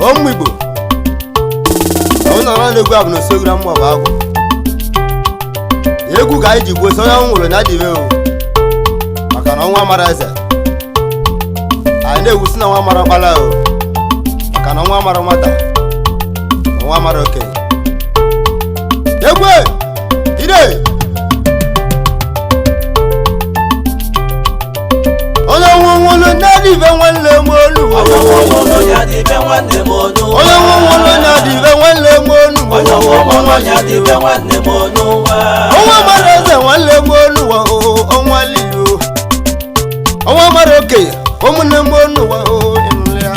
Omwibo Ona na egwu abụ no sogra mmo ba agụ Egwu ka iji gbo so ya nwụrụ na diwe o maka na ọnwa mara eze anyị na-egwu si na nwa mara kpala o maka na nwa mara nwata nwa mara oke egwe ide onye nwụrụ na diwe nwanne m olu onye nwụrụ ya diwe nwanne m olu onye nwụrụ na diwe nwanne m olu onye nwụrụ ya diwe nwanne m olu ọnwa mara eze nwanne m olu ọnwa lilu ọnwa mara oke ụmụnne m olu ya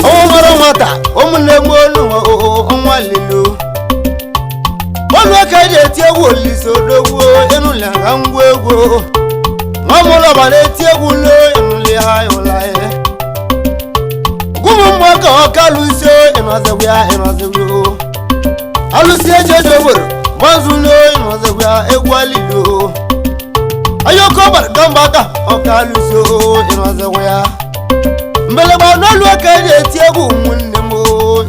ọnwa mara nwata ụmụnne m olu ọnwa lilu olu aka eji eti egwu olise odogwu ịnụlị ha ngwa egwu nwa eti egwu lo ịnụlị ha ụla ya gụmụ mmụọ ka ọ kalụsi ịnọzegwu ya ịnọzegwu alụsi eji eji obodo mazụ lo ịnọzegwu ya egwu alilo ayoko bara gamba ka ọ kalụsi ịnọzegwu ya mbeleba n'olu aka eji eti egwu ụmụnne m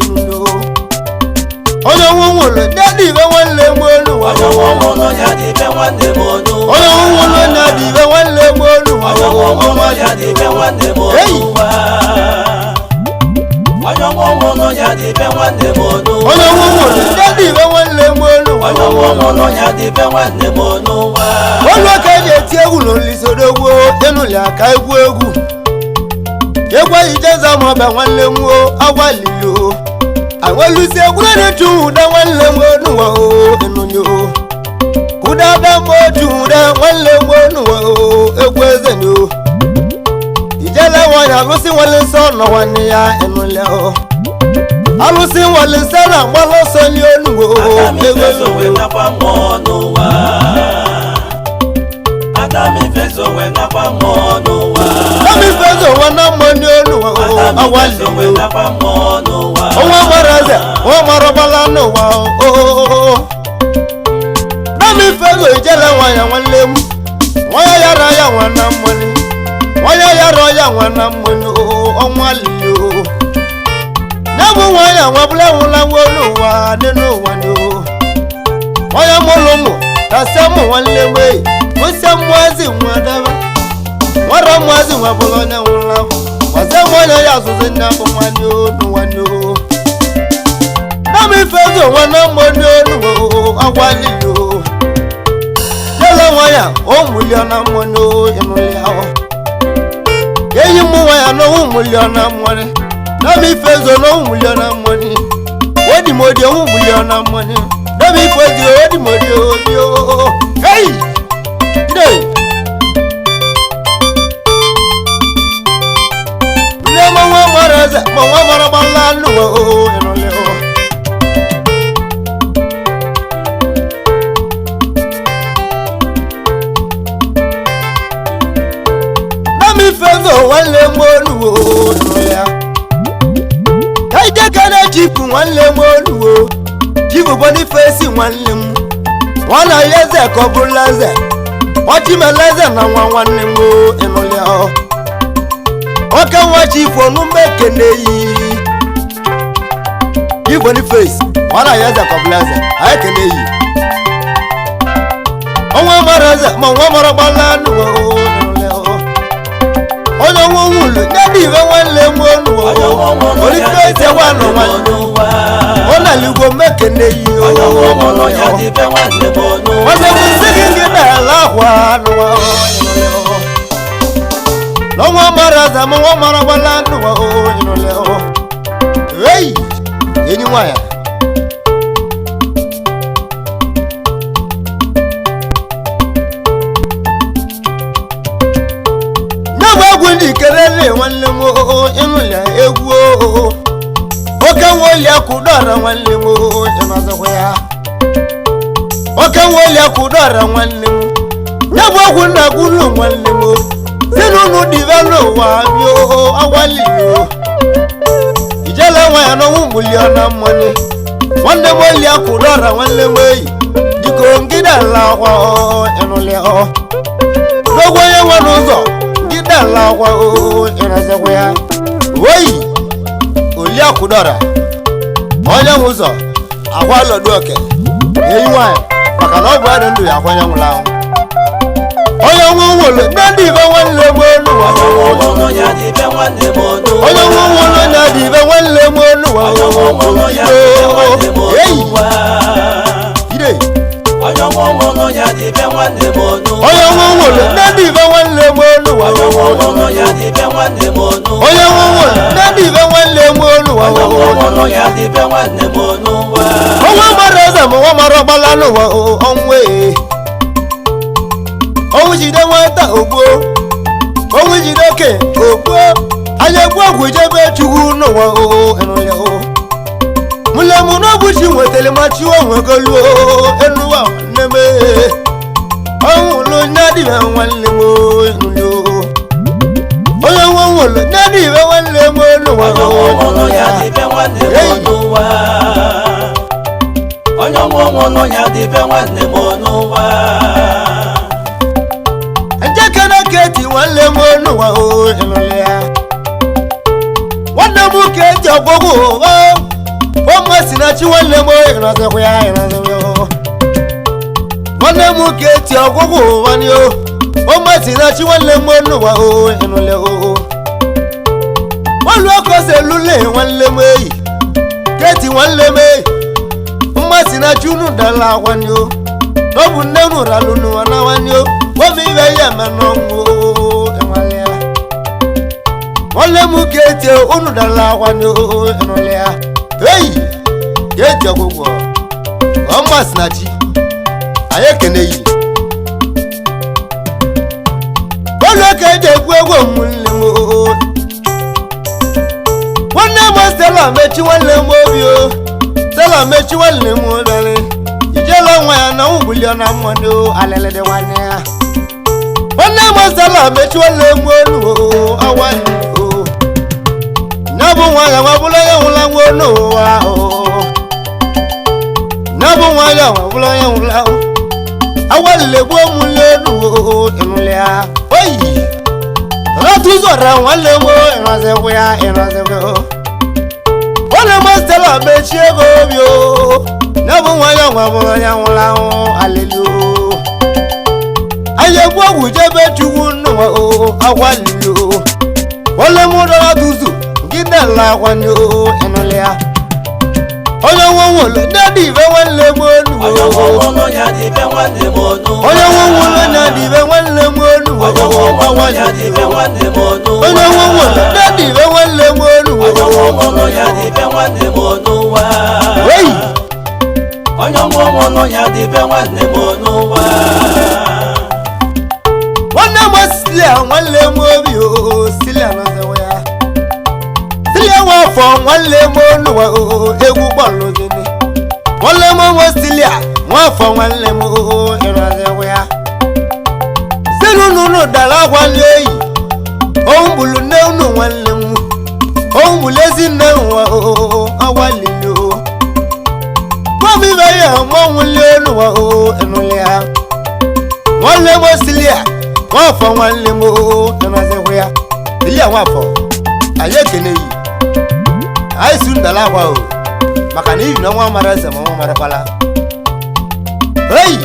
ịnụlo onye nwụrụ dadị ibe nwanne m olu onye nwụrụ ya dibe nwanne m olu onye nwụrụ na dibe nwanne m olu onye nwụrụ ya dibe nwanne m olu onye nwụrụ ya dibe nwanne m olu onye nwụrụ dadị ibe nwanne m olu onye nwụrụ ya dibe nwanne m olu olu aka eji eti egwu n'olisodogwu ịnụli aka egwu egwu ijeza ma ọbịa nwanne m agwalilo awelusi egwu na-echu ụda nwanne m onuwa ịnụnyo kụdada m otu ụda nwanne m onuwa egwu eze no ijele nwanyị alụsị nwale nsọ nọ nwanne ya ịnụlị alụsị nwale nsọ na mgbalụ ọsọ nye onuwo Amifezo wana mmoni onuwa awali Owa maraze, owa marabala nuwa Amifezo ijele wanya wanlemu Waya yara ya wana mmoni Waya yara ya wana mmoni Omwaliyo Namu wanya wabule wula woluwa Nenu wano Waya molomo Tasemu wanlemu Musa mwazi mwadaba Wara mwazi wabulona wula Waze mwana ya zuzi nabo mwani onu wano Nami fezo wana mwani onu awali yo Yela waya omuliona mwani inuli hao Yeyi muwaya no umuliona mwani Nami fezo no umuliona mwani Wadi modi umuliona mwani Nami fezo wadi modi odio Hey! Today Mwa maraza, mwa marabala nuwa enoleo Nami fezo wale molu enolea Kaide kana jipu wale molu Jipu boni fesi wale mu Wana yeze kobulaze Wati meleze na wane mu enolea Oka wachi fonu mekene yi Give the face Wana yaza kablaza Aikene yi Onwa maraza Mwa marabala nuwa Onyo nwulu Nadi we wanle mwonu Oli face wano wanu Ona ligo mekene yi Wase musiki ngina lahwa nuwa Nwa maraza mwa marabala nuwa inoleo Hey Yenyi waya Nwa gwindi kelele wanle mo inolea egwu Oke woli akudara wanle mo inazakwaya Oke woli akudara wanle mo Nwa gwunda gulu wanle mo Sinunu divelo wa bio awali yo Ijele waya no umuliona mwani Wande mwali akudora wanle mwei Diko ngida la wa enole o Dogo ye wanuzo Ngida la wa enase kwaya Woi kwudora onye nwe ụzọ akwa lọdụ oke eyi nwanyị maka na ọ bụ adị ndụ ya akwanye nwụrụ anwụ onye nwe nwụrụ ndị ibe nwanne m onu onye nwe ụlọ ya dị ibe nwanne m onu onye nwe nwụrụ na dị ibe nwanne m onu onye nwe ụlọ ya dị ibe nwanne m onu ire onye nwe ụlọ ya dị ibe nwanne m onu onye nwe nwụrụ ndị ibe nwanne m onu onye nwe ụlọ ya dị ibe nwanne m onu onye nwe nwụrụ ndị ibe nwanne m onu onye nwe ụlọ ya dị ibe nwanne m onu ọnwa mara eze ma nwa mara ọgbala n'ụwa ọnwụ ọnwụ jide nwata ogbuo ọnwụ jide oke ogbuo anya egbu ọgwụ jebe chukwu n'ụwa enụlya mụle mụ n'ọbụchi nwetara ma chiwo nwegoluo enuwa nne m ọnwụ ụlọ nye dịbe nwanne m enụlya onye nwe nwụlụ nye dịbe nwanne m n'ụwa onye nwe ụlọ ya dị ibe nwanne m onu onye nwe ụlọ ya dị ibe nwanne m onu njekere keti nwanne m n'ụwa enụlya nwanne m ka eji ọgwụgwụ ọmasị na chi nwanne m ịnọzekwa ya ịnọzekwa nwanne m ka eti ọgwụgwụ nwanne ọmasị na chi nwanne m n'ụwa ịnụlya olu ọkọsị elule nwanne m eyi keti nwanne m eyi mmasị na chi unu dala nwanne ọ bụ nne unu ralụ n'ụwa na nwanne omi ibe ya ma n'ọnwụ ịnwalịa nwanne m ka eti unu dala nwanne ịnụlya eyi ga-eji ọgwụgwọ ọmasị na chi anyị ekene yi olu ka eji egwu egwu ụmụnne m nwanne m Stella mechi nwanne m obi Stella mechi nwanne m obere ijela nwa ya na ụgbụli na mmanụ alịlịdị nwanne ya nwanne m Stella mechi nwanne m olu awanye nya bụ nwa ya nwa bụla ya nwụla nwa n'ụwa nya bụ nwa ya nwa bụla ya nwụla awalile gbuo m n'elu ịnụlya oyi ratụzọra nwanne m ịnọzekwa ya ịnọzekwa nwanne m Stella mechie ego obi nya bụ nwa ya nwa bụla ya nwụla alịlị anyị egbu ọgwụ jebe chukwu n'ụwa awalile nwanne m dọrọ tụzụ gidela nwanne ịnụlya onye nwe nwụlụ ndị ibe nwanne m onu onye nwe ụlọ ya dị ibe nwanne m onu onye nwe nwụlụ na dị ibe nwanne m onu onye nwe ụlọ ya dị ibe nwanne m onu onye nwe nwụlụ na dị ibe nwanne m onu onye nwe ụlọ ya dị ibe nwanne m onu eyi onye nwe ụlọ ya dị ibe nwanne m onu nwanne m Silia nwanne m obi Silia nọzewa ya Silia nwafọ nwanne m onu egwu bọọlụ gịnị nwanne m Silia nwafọ nwanne m ịnọzewa ya sinununu dara nwanne eyi ombulu nne unu nwanne m ombulu ezi nne nwa awalili mami ibe ya mọnwụli n'ụwa ịnụlya nwanne m Silia nwafọ nwanne m ịnọzekwa ya Silia nwafọ anyị ekene yi anyị si ndala agwa maka na iri na nwa mara eze ma nwa mara kpala eyi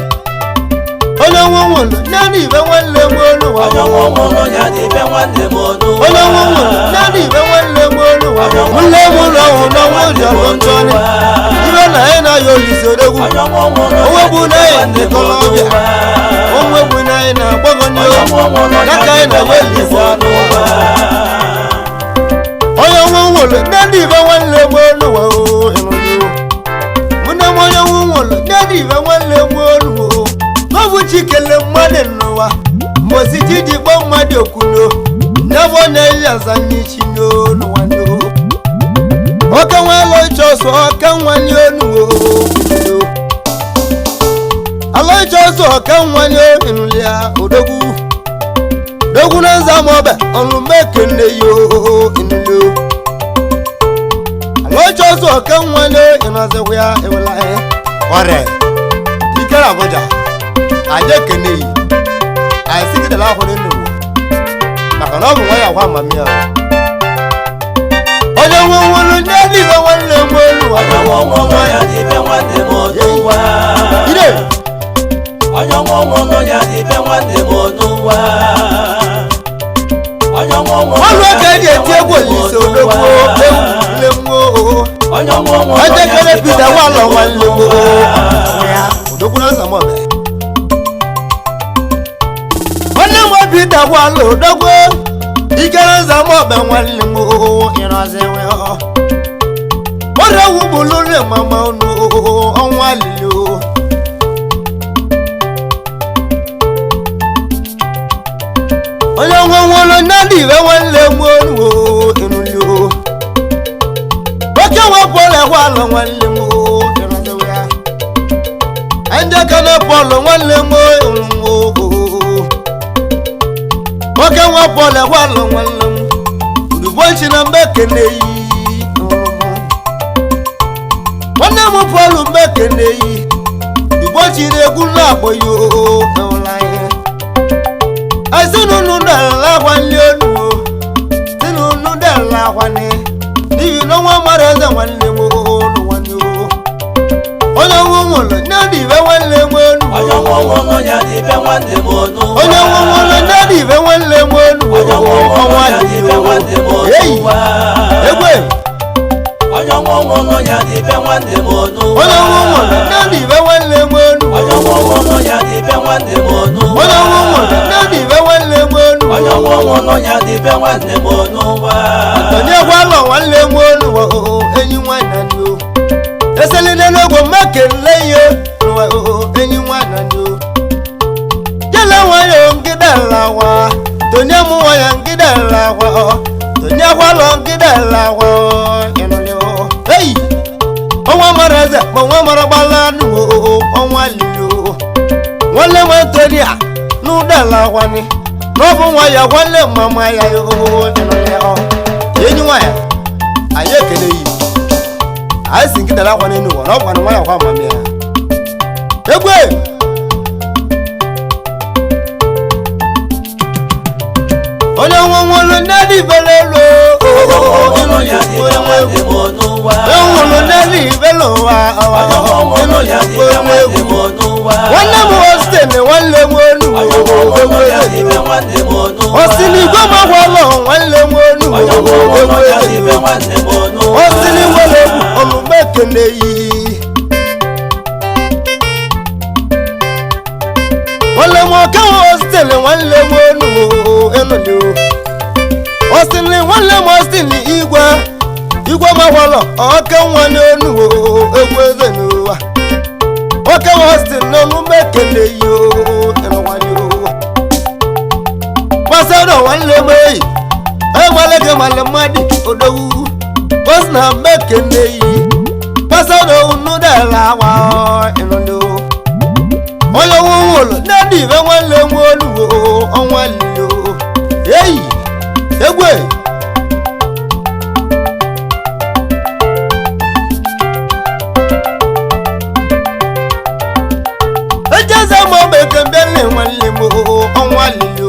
onye nwe nwụlụ naanị ibe nwanne m n'ụwa onye nwe ụlọ ya dị ibe nwanne m onu onye nwe nwụlụ naanị ibe nwanne m n'ụwa nwanne m ụlọ ọhụ na nwa ụjọ bụ ntọni ibe na anyị na-ayọ Olise odegwu onwe bụ na anyị n'ịkọlọbịa onwe bụ na anyị na-agbagọ n'ihu n'aka anyị na Olise onye nwe nwụlụ naanị ibe nwanne m n'ụwa mụne m onye nwe nwụlụ naanị ibe nwanne m n'ụwa n'ọbụ chikele mmadụ n'ụwa mbosi jiji kpọ mmadụ okwuno n'ebe ọ na-eyi aza n'ichi n'ụwa oke nwa ịchọ ọsọ ọka nwanye onuwo ala ịchọ ọsọ ọka nwanye ịnụlya odogwu dogwu na nza maọbụ ọnụ mekene yo ịnụlyo ala ịchọ ọsọ ọka nwanye ịnọzekwa ya ewela ọrịa ikere Abuja anyị ekene yi anyị sigidela ahụ n'ụwa maka na ọ bụ nwa ya gwa amamiya onye nwe nwụrụ ndị nwo nọ ya dịbe nwanne m n'ụwa onye nwo nọ ya dịbe nwanne m n'ụwa onye nwo nọ ọlụ aka eji eti egwu olise odogwu ewu onye nwo nọ ejekere Peter walọ nwanne m odogwu na nsamobe nwanne m Peter walọ odogwu ikere nsamobe nwanne m ịrọziwe ọrịa ewu bụlụ nne mama unu ọnwa lili onye nwenwere nnadị iwe nwanne m olu ịrụli oke wepụla gwalụ nwanne m ịrụziwe ya njeka na pọlụ nwanne m ịrụmụ oke wepụla gwalụ nwanne m udubochi na mbekene yi nwanne m pọlụ mbekene yi udubochi na-egwu na-akpọ ya ụla ihe ezinụlọ dara akwanne elu ezinụlọ dara akwanne n'ihi na ọnwa mara eze nwanne m ụlọ nwanne onye nwe ụlọ ndị ibe nwanne m elu onye nwo nọ ya dịbe nwanne m n'ụwa onye nwe ụlọ ndị ibe nwanne m elu ọnwa eyi egwe onye nwo nọ ya dịbe nwanne m n'ụwa onye nwe ụlọ ndị ibe nwanne m elu onye nwo nọ ya dịbe nwanne m n'ụwa onye nwe ụlọ ndị ibe nwanne m elu onye nwo nọ ya dịbe nwanne m n'ụwa onye gwalọ nwanne m elu enyi nwanyị ndị o eselile n'ogbo mmekele ihe enyi nwanyị ndị o jele nwanyị ngide lawa tonye m nwanyị ngide lawa tonye gwalọ ngide lawa ịnụlị eyi ọnwa mara eze ma ọnwa mara gbala nụ ọnwa lili nwanne m Antonia n'ụda lawani n'ọbụ nwa ya nwanne mama ya ịnụlị enyi nwanyị anyị ekele yi anyị si nkịta akwa n'elu ụwa n'ọkwa na nwa ya kwa amami ya egwe onye nwe nwere ndị dị ibele elu nọ ya dịbe nwanne m n'ụwa enwere ndị dị ibele ụwa onye nwo nọ ya dịbe nwanne m n'ụwa nwanne m hostel nwanne m elu onye nwo nọ ya dịbe nwanne m n'ụwa osinigwe magwalọ nwanne m elu onye nwo nọ ya dịbe nwanne m n'ụwa osinigwele olume ekele yi nwanne m oke hostel nwanne m elu enụli osili nwanne m hostel igwe magwalọ oke nwa n'elu egwu eze n'ụwa oke hostel n'olume ekele yi ịnụwanye ụwa gbasara nwanne m eyi enwere gị nwanne mmadụ odowu osi na mmekene yi gbasara unu dara awa ịnụlị onye nwe ụlọ ndị ibe nwanne m olu ọnwa lili eyi egwe ejeze ma ọ bụ ekembele nwanne m ọnwa lili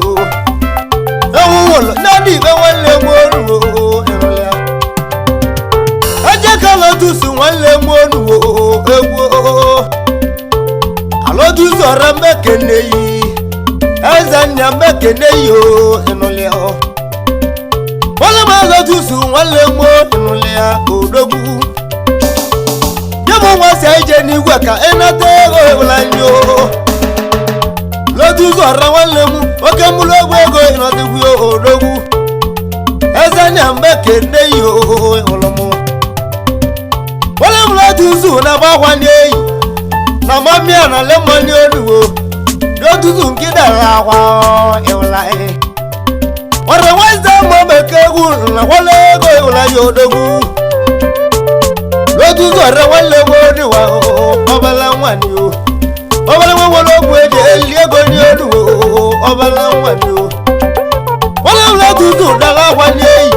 ewu ụlọ ndị ibe nwanne m olu ịnụlị ya ejeka lotusu nwanne m olu egwu alotusu ọra mmekene yi eze nna mmekene yi ịnụlị ya nwanne m alotusu nwanne m ịnụlị ya odogwu nye m nwa si ije n'igwe ka ịnata ego ịbụlanyo lotusu ọra nwanne m oke mụrụ egwu ego ịnọdịgwu odogwu eze nna mmekene yi ụlọmụ nwanne m lotusu na-agbakwa n'eyi na mamia na lemoni oluwo lotusu nkidara akwa ịwụla ọrẹ wẹsẹ mọ mẹkẹ egwu na wọlé ego ịwụla ya odogwu lotusu ọrẹ wọlé ego niwa ọbala nwani o ọbala nwa wọlé ogwu eji eli ego ni oluwo ọbala nwani o wọlé lotusu dara akwa n'eyi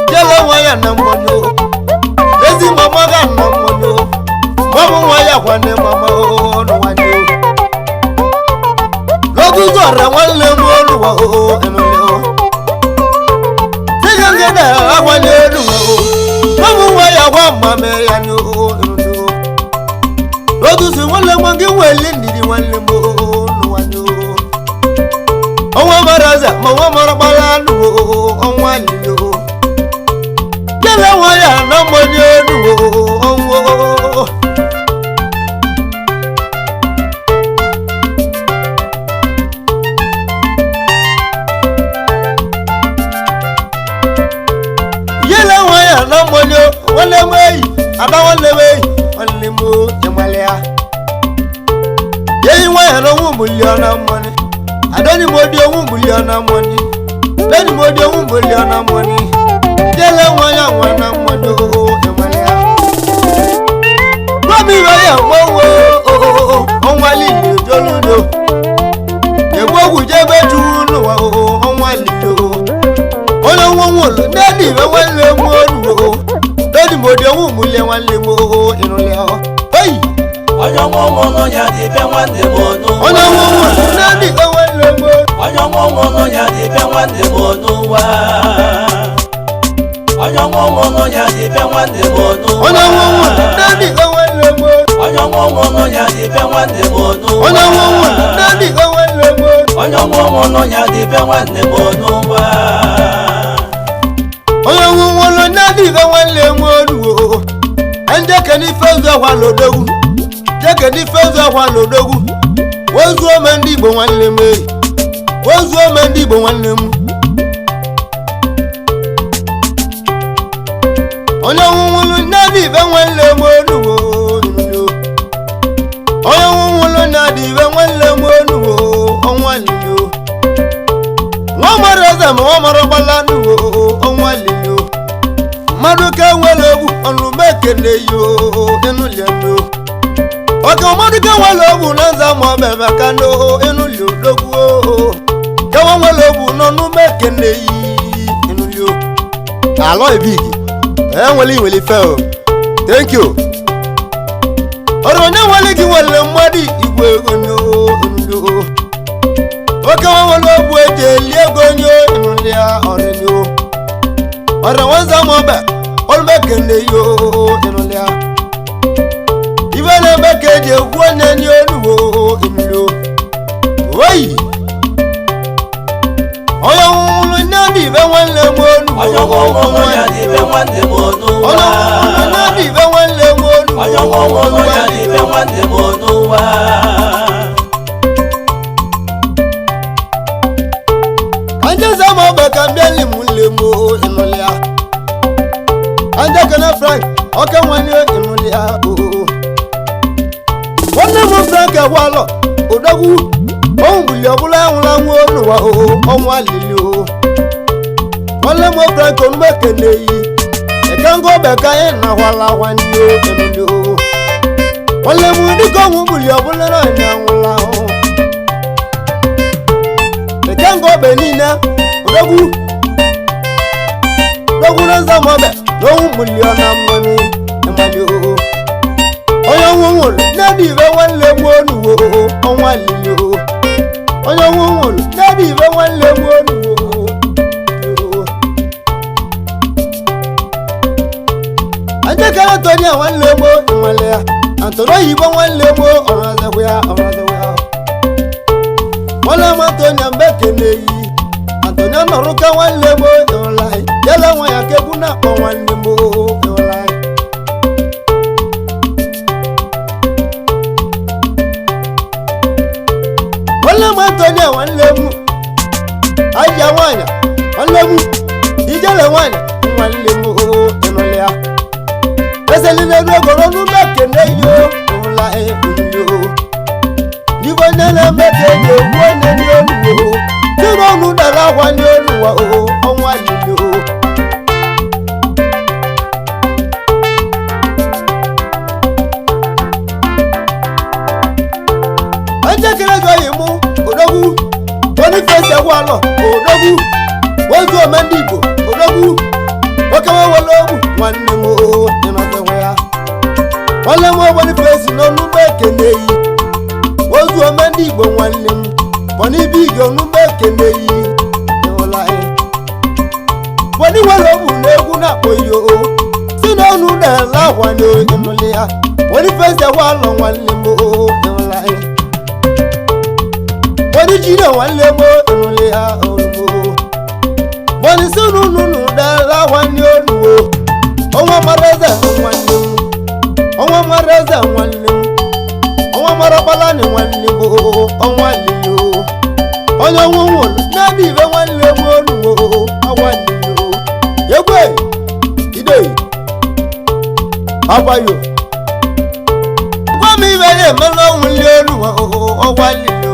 jele nwa ya na mmọnyi o ezi mama ga na mmọnyi o mọ́mú wọn yà wọ́n ní mọ́mọ́ olùwà ni o lójútó ọ̀rẹ́ wọn lé mú olùwà inú lé o tí gẹ́gẹ́ dẹ̀ àwọn ní olùwà o mọ́mú wọn yà wọ́n mọ́mọ́ yà ni o otu si nwanne m gị nwele ndidi nwanne m nwanne ọnwa mara aza ma nwa mara gbara anụ ọnwa lilo yele nwa ya na mmanya elu ọnwụ yele nwa ya na mmanya nwanne m eyi ada nwanne m eyi nwanne m ịmalịa yeyi nwa ya na ọnwụ milion na mmanya adoni modi ohun buliona money leni modi ohun buliona money dele wanya wana money o emalea gobi waya mowo onwali joludo egbogu jebe tunu wa onwali do ona wonwo lo nedi we wale moru leni modi ohun bulie wale mo inule o hey onyo mo no ya di be wande mo no ona wonwo nedi onyo mo no ya di be wande mo no wa onyo mo no ya di be wande mo no ona wonwo nedi owele mo onyo mo no ya di be wande mo no ona wonwo nedi owele mo onyo mo no ya di be wande mo no wa onyo wonwo lo nedi owele mo ru anje keni fezo wa lodogu je keni fezo wa lodogu wozu o mendi igbo nwanne m wozu o mendi igbo nwanne m onye nwụrụ nadi be nwanne m onuwo onye nwụrụ nadi be nwanne m onuwo ọnwa lilo nwa mara eze ma nwa mara gbala nuwo ọnwa lilo mmadụ ka nwere egwu ọnụ mekene yo enulendo oke mmadụ ka nwere egwu na nza ma ọbebe ka no enuli odogwu ka nwere egwu n'ọnụ mekene yi enulio alọ ibigi enwele fail thank you oro onye nwere gị nwere mmadụ igwe ego enulio oke nwere egwu eji eli ego onye enulia ọrịnio ọrịa nwanza ma ọbẹ olumekene yo enulia ibe na-eme ka eji egwu onye nye onuwo enulio oyi onye nwụrụ ndị ibe nwanne m onuwo onyo mo no ya di be wande mo no wa ndị ibe nwanne m onuwo onyo mo no ya di be wande mo no wa anje sama ọbẹ ka mbịali m nle m enulia anje kana frank ọka nwanne enulia nwanne m frank ewalọ odogwu ohun buli ọbụla enwụla nwa onuwa ọnwa lili nwanne m frank onumekene yi ekengo ọbẹ ka anyị na-ahwala nwanne enulio nwanne m dịka ohun buli ọbụla na anyị anwụla ekengo ọbẹ niile odogwu na nzam ọbẹ na ohun buli ọ na mmani emalio onye nwụrụ nedi ibe nwanne m onuwo ọnwa lili onye nwụrụ nedi ibe nwanne m onuwo anje ka Anthony nwanne m nwanne ya Anthony oyibo nwanne m ọrazekwa ya nwanne m Anthony mbekene yi Anthony nọrụ ka nwanne m ịhụla yala nwa ya ka egwu na-akpọ nwanne m ịhụla nwanne m Anthony nwanne m aja nwanyị nwanne m ijele nwanyị nwanne m ịnụlị ya eselile n'ogoro n'umekene yo ụla ekwuyo n'ibe onye na-eme ka eji egwu onye n'oluwo dị n'ọnụ dara akwa n'oluwa ọnwa lilo ejekere gị mụ odogwu Boniface Egwualọ odogwu ozu ome ndị Igbo odogwu nwoke nwewere ogwu nwanne m ịnọdịnwe ya nwanne m Boniface n'ọnụgbo ekene yi ozu ome ndị Igbo nwanne m Bonibigi ọnụgbo ekene yi ịhụla Boni nwere ogwu na egwu na-akpọ iyo si n'ọnụ na-ele akwa n'ịnụli ya Boniface Egwualọ nwanne m ijire nwanne m enule ya olumo bonisi nunu dala nwanne onuwo ọnwa mara eze nwanne m ọnwa mara eze nwanne m ọnwa mara balani nwanne m ọnwa lilo onye ọnwụ nwụrụ na-adị ibe nwanne m onuwo ọnwa lilo egwe ide agbayo gwa m ibe ya emela ọnwụ li onuwo ọnwa lilo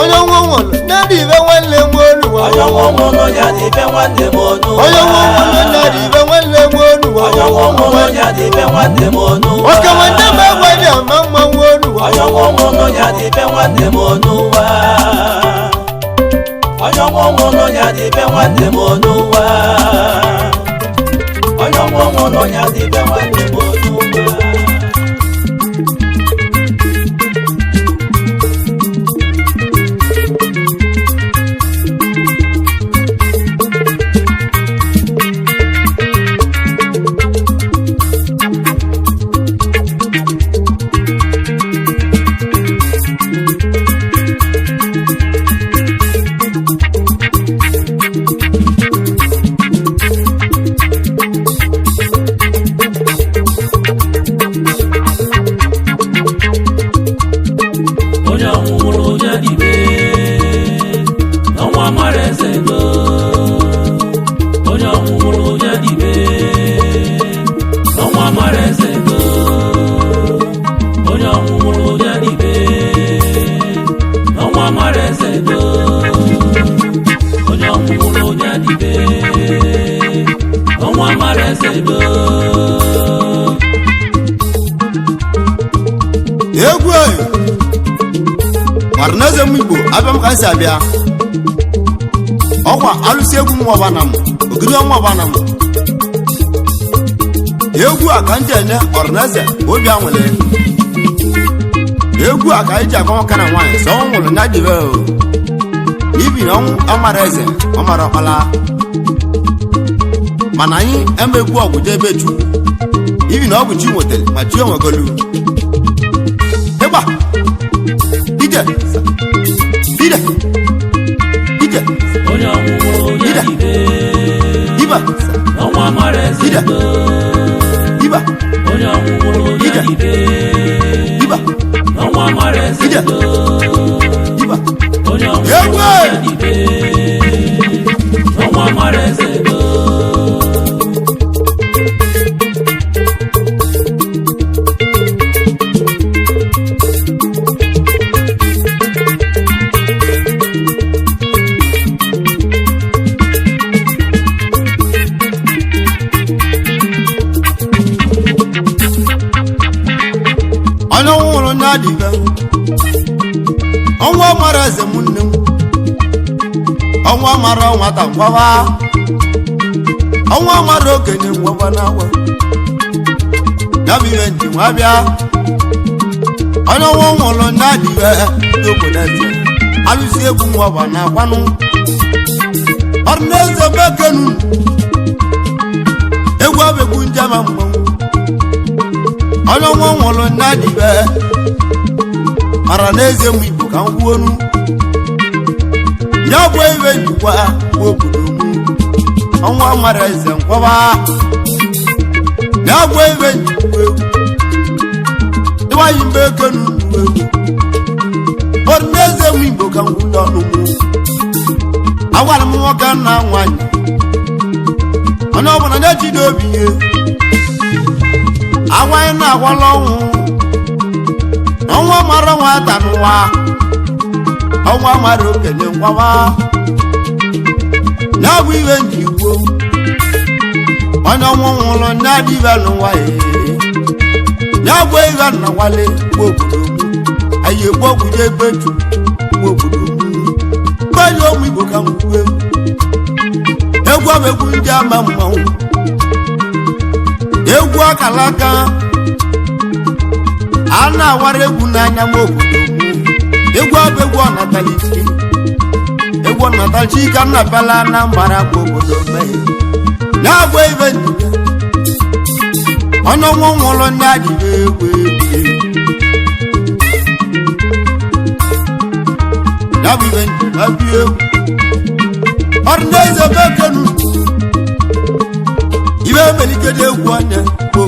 onye ọnwụ nwụrụ na-adị ibe nwanne m onuwo onye ọnwụ nwụrụ ya dị ibe nwanne m onu onye ọnwụ nwụrụ na-adị ibe nwanne m onuwo onye ọnwụ nwụrụ ya dị ibe nwanne m onu oke nwanne m egwe dị ama mmanwụ onuwo onye ọnwụ nwụrụ ya dị ibe nwanne m onu wa onye ọnwụ nwụrụ ya dị ibe nwanne m onu wa onye ọnwụ nwụrụ ya dị ibe nwanne m onu wa egwu ọrịnaeze m igbo abịa m ka nsi abịa ọkwa alụsị egwu m ọbana m ogiri ọnwa ọbana m egwu a ka ndị enye ọrịnaeze obi anwụle egwu a ka anyị ji agba nwoke na nwaanyị sọ ọ nwụrụ na dibe ibi na ọnwụ amara eze ọ mara ọkpala mana anyị emegbu ọgwụ jebe chu ibi na ọ bụ chi nwetara ma chi onwegolu ịgba ije ije ije ije iba ije iba ije iba ije iba ọnwa mara eze m nne m ọnwa mara nwata ngwaba ọnwa mara okenye ngwaba n'agwa ya bụ ihe ndị nwa bịa onye ọnwa nwụrụ na-adịbe n'obodo eze alụsị egwu nwaba na akwanụ ọrụ n'eze bekenu egwu abegbu njama mgbanwu onye ọnwa nwụrụ na-adịbe mara n'eze m igbo ka m kwuonu ya bụ ibe njikwa obodo m ọnwa mara eze nkwaba ya bụ ibe njikwa egwu dịwaghị mbe ekenu egwu ọrụ n'eze m igbo ka m kwudo ọnụ m agwara m nwoke na nwanyị onye ọbụla na-ejide obi ihe agwanyị na-agwala ọnwụ ọnwa mara nwata n'ụwa ọnwa mara okenye nkwaba ya bụ ihe nji kwuo onye ọnwụ nwụrụ na-adịbe n'ụwa ya bụ ihe nna nwale obodo m anyị egbu ọgwụje egbeju obodo m onye ụmụ igbo ka m kwuo egwu abegwu ndị ama mmanwụ egwu akalaka a na-awara egwu n'anya m obodo m egwu abegwu ọnatalichi egwu ọnatalichi ka nna bịala na mbara kwa obodo mee na-agwa ibe ndịda onye ọnwụ nwụrụ ndị adịbe egwu egwu ya bụ ibe abịa ọdịneze bekenu ibe melikede egwu anya bụ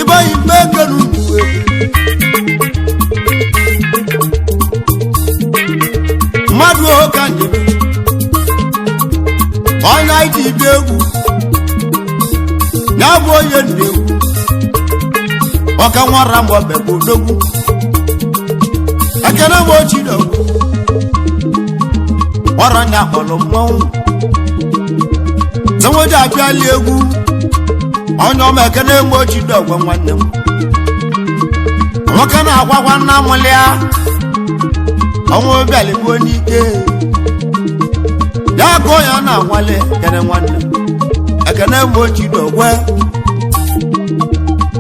ibe anyị bekenu mmadụ ka njebe onye anyị ji ibe egwu ya bụ onye ndị egwu ọka nwara mgbe ọbịa odogwu ekene m ochi dogwu ọrụ nya kpọrọ mmanwụ zenweji abịali egwu onye ọma ekene m ochi dogwu nwanne m nwoke na-agwagwa nna mụlịa ọnwa obialigbo n'ike ya ka ya na-anwale ekene nwanne m ekene m ochi dogwu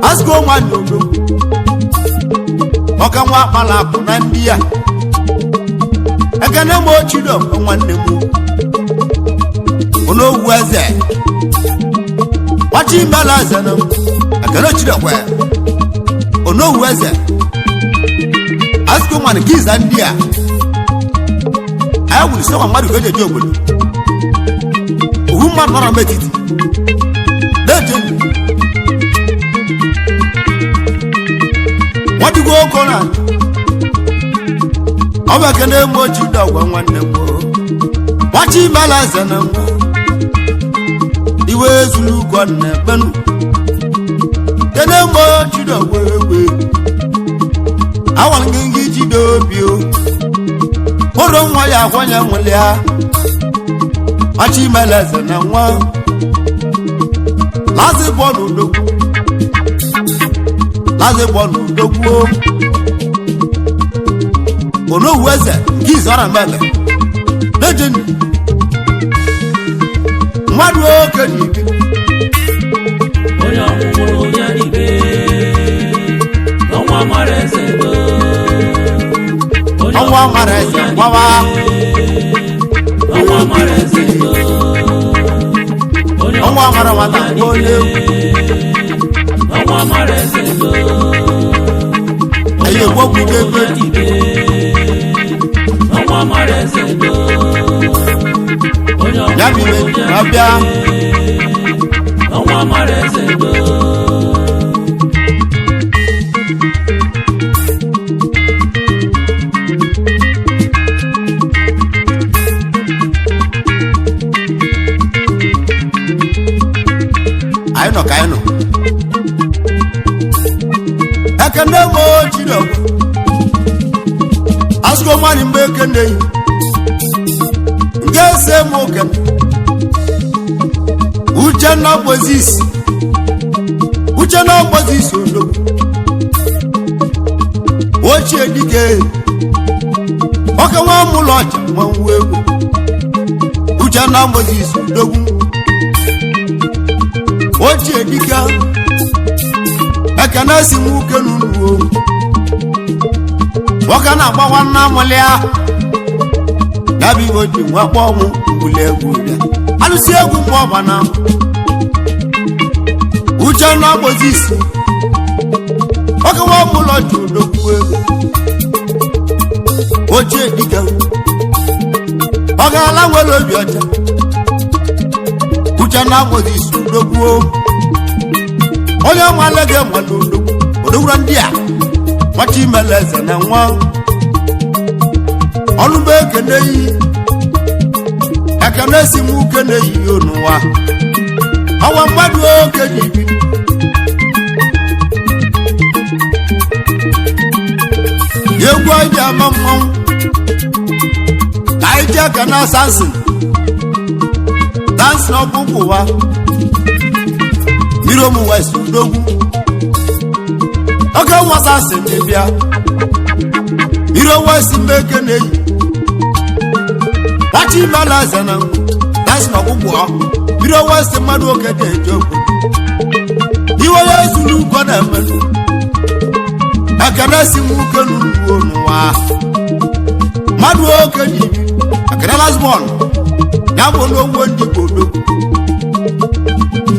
asịgo nwanne odogwu ọka nwa akpala akụ na ndị ya ekene m ochi dogwu nwanne m onowu eze wachi mbala eze na ekene ochi dogwu onowu eze asịgo nwanne giza ndị ya anyị wuru sịkwa mmadụ ka eji eji obodo owu mmadụ nọrọ metiti na-eje ndụ nwadịgo oko na ọ bụ ekene m ochi dogwu nwanne m wachi mbala eze na nwa iwe ezulu ugo na ekpenu kene m ochi dogwu egwe awara gị ngị jide obi o ụrụ nwa ya akwanye nwụlịa wachi mbala eze na nwa lazi bọọlụ odogwu lazi bọọlụ odogwu onowu eze nke izọra mele na-eje ndụ mmadụ oke na ibe onye ọmụmụrụ onye n'ibe ọnwa mara eze ọnwa mara eze gbawa ọnwa mara eze ọnwa mara nwata onye ọnwa mara eze anyị egbogbugo ebe ọnwa mara eze ya bụ ibe abịa ọnwa mara eze anyị nọ ka anyị nọ ekene m ochi dogwu asịgo mmadụ mgbe ekene yi nke ese m okene uchenna mgbozisi odogwu ochie dike oke nwa mụlọ ọcha nwa nwa egwu uchenna mgbozisi odogwu ochie dike ekene si m uke n'ụlọ nwoke na-agbawa nna mụlịa ya bụ igbo ji nwa kpọ ọnwụ mbuli egwu ya alụsi egwu mgbe ọbana uchenna mgbozisi oke nwa mụlọ ji odogwu egwu ochie dike ọ ga-ala nwere obi ọcha uchenna mgbozisi odogwu onye nwale gị nwale odogwura ndị a nwachi imele eze na nwa ọnụbe ekene yi ekene si m uke na-eyi n'ụwa ọwa mmadụ oke ji ibi egwu anyị ji ama mmanwụ ka anyị ji aka na asansin dansin ọkpụkpụ ụwa mmiri ụmụ west udogwu oke nwata si bịa iro west mbeke na-eyi wachi imela eze na dansin ọkpụkpụ iro west mmadụ oke dị eji okwu iwe ya ezuru ugo na-eme ekene si m uke n'ugwu n'ụwa mmadụ oke ji ibi ekene lasbon ya bụ n'ogbo ndị gbodo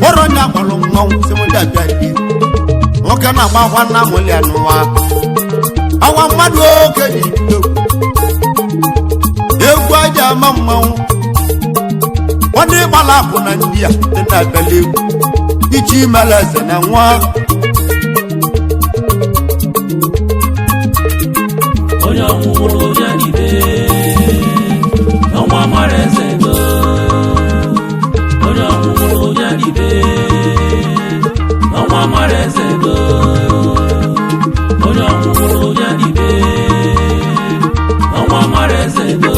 ụrọ nya kpọrọ mmanwụ si ndị abịa dị nwoke na-agbakwa nna mụlịa n'ụwa awa mmadụ oke ji ibi mmanwụ nwanne ịgbala akwụ na ndị a dị na-abịala egwu ichi imela eze na nwa onye ọmụmụrụ onye ibe n'ọnwa mara eze ego onye ọmụmụrụ onye ibe n'ọnwa mara eze ego onye ọmụmụrụ onye ibe n'ọnwa mara eze ego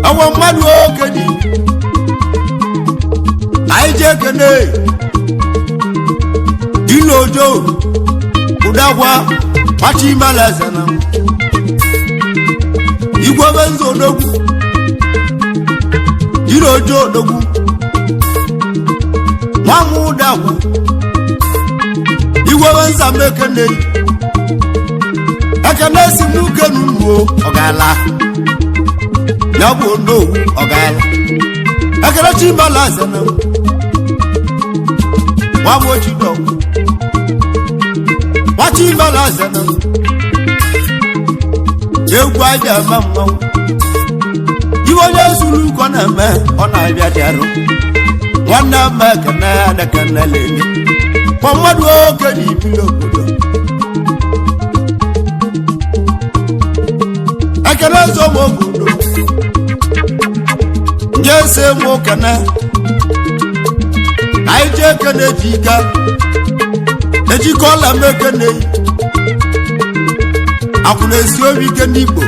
awa mmadụ okenye anyị ji ekene dịla ojo ụdagwa machi imela eze na igwe benzo odogwu dịla ojo odogwu nwanwụ ụdagwu igwe benza m ekene ekene si m uke n'ugbo ọ ga-ala ya bụ onowu ọ ga-ala ekele chi imela eze na nwamochido nwachi imela eze na egwu aja ama mmanwụ iwe onye zuru ụkọ na-eme ọ na-abịa dị arụ nwanne ama ekene adekene lele kwa mmadụ okenye ibili obodo ekele zọm obodo nje ese mụ kene anyị ji ekene ji ike ejikọla m ekene akwụ na-esi obi ike n'igbo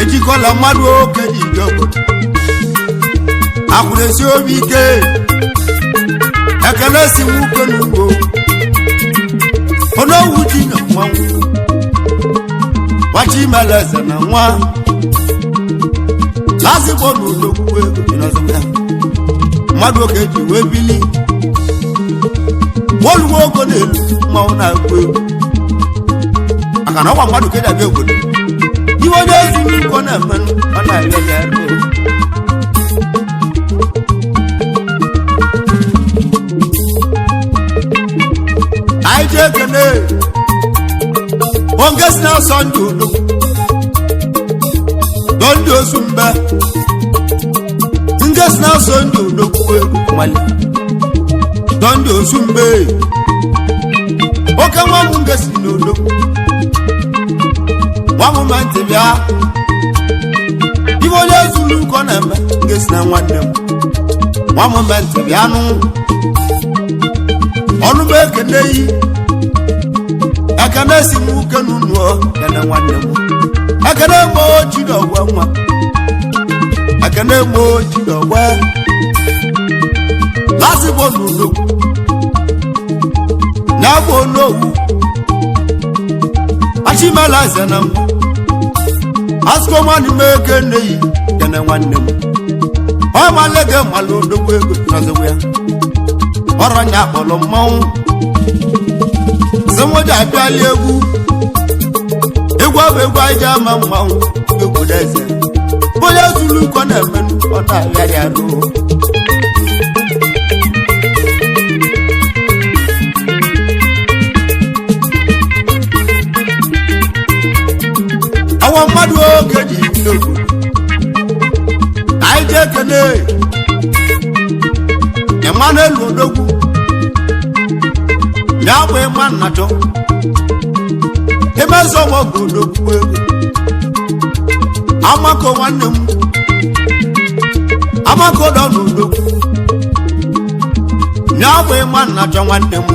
ejikọla mmadụ okenye ije obodo akwụ na-esi obi ike ekene si nwoke n'ugbo onowu ji na mmanwụ wachi imela eze na nwa lazigbo n'ụlọokwu ego mmadụ oge ji wee bili oluwo ogo n'elu mmanwụ na-agụ egwu maka na ọgwa mmadụ keji abịa obodo iwe onye ezuru ụkọ na-emenụ ọ na-arịọ ya ero anyị ji ekene onge si na sọnde udo ndị osu mbe nke si na sọnde udo kwuo egwu mali ndị osu mbe oke nwa m nke si n'udo nwa m ma ntị bịa ibe onye zuru ụkọ na-eme nke si na nwanne m nwa m ma ntị bịa nụ ọnụ m ekene yi ekene si m uke n'ụlọ kene nwanne m ekene m ochi n'ọgwa nwa ekene m ochi n'ọgwa lasịgbo n'udo na-abụ onowu achimela eze na mbụ asụkọ nwanne m ekene yi kene nwanne m ọ malege mmalụ odogwu ego n'ọzọgwu ya ọrọ nya akpọrọ mmanwụ semoja abịala egwu abụ egwu anyị ji ama mmanwụ obodo eze onye zuru ụkọ na-emenụ ọ na-agharị arụ awa mmadụ oge ji n'obodo anyị ji ekene Emmanuel Odogwu ya bụ ịma nnachọ emezo ọgbọ Odogwu ego amako nwanne m amako dọ n'Odogwu ya bụ ịma nnachọ nwanne m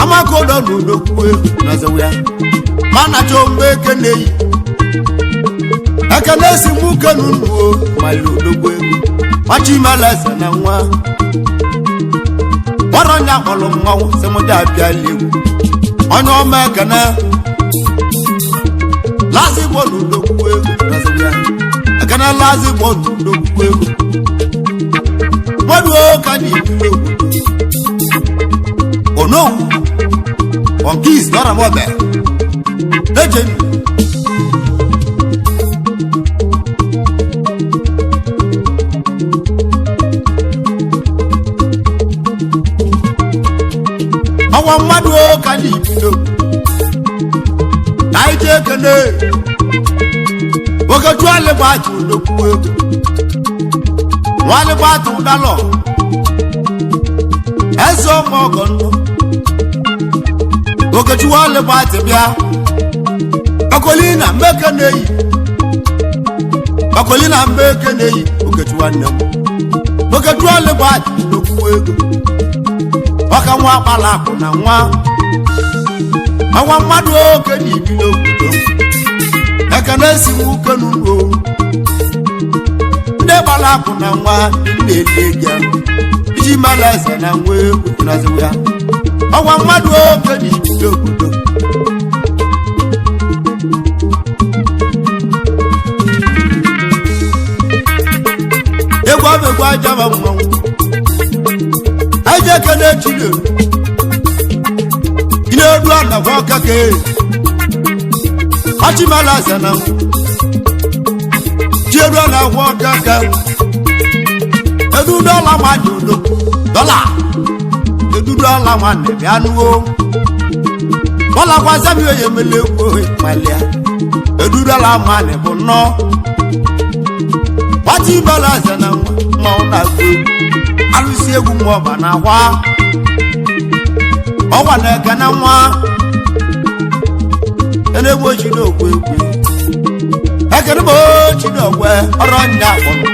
amako dọ n'Odogwu ego n'ọzọ ya ma nnachọ mgbe ekene yi ekene si mụ kenu nuo ma Odogwu ego Machimalese na nwa ọrọ nya kpọrọ mmanwụ sị mụ dị abịa egwu onye ọma ekene lazigbo n'Odogwu ego ekene lazigbo n'Odogwu ego mmadụ ka dị ibu Onowu onkis dọrọ m ọbẹ ejenu awa mmadụ ka dị ibido aije kene oke tuale batu dokwe wale batu dalo ezo mogondo oke tuale batu bia akolina mbekene yi akolina mbekene yi oke tuane oke tuale batu dokwe waka nwa kpala akụ na nwa awa mmadụ oke n'ibi n'obodo ekene si nwoke n'ugbo ndị kpala akụ na nwa ndị na-ele iji mara eze na nwa egwu naziwu ya awa mmadụ oke n'ibi n'obodo egwu abegwu ajaba mmanwụ aje kene chile ine odu ana fo kake achi mala sana jeru ana fo kaka edu dollar ma jodo dollar edu dollar ma ne bianuo wala kwa sami oye mele ko malia edu dollar ma ne bonno achi mala sana ma ona go alusi egwu mo ba na kwa ọwa na eke na nwa enegbo chi n'okwu ekwe ekene bụ chi n'okwe ọrụ nya akpọrọ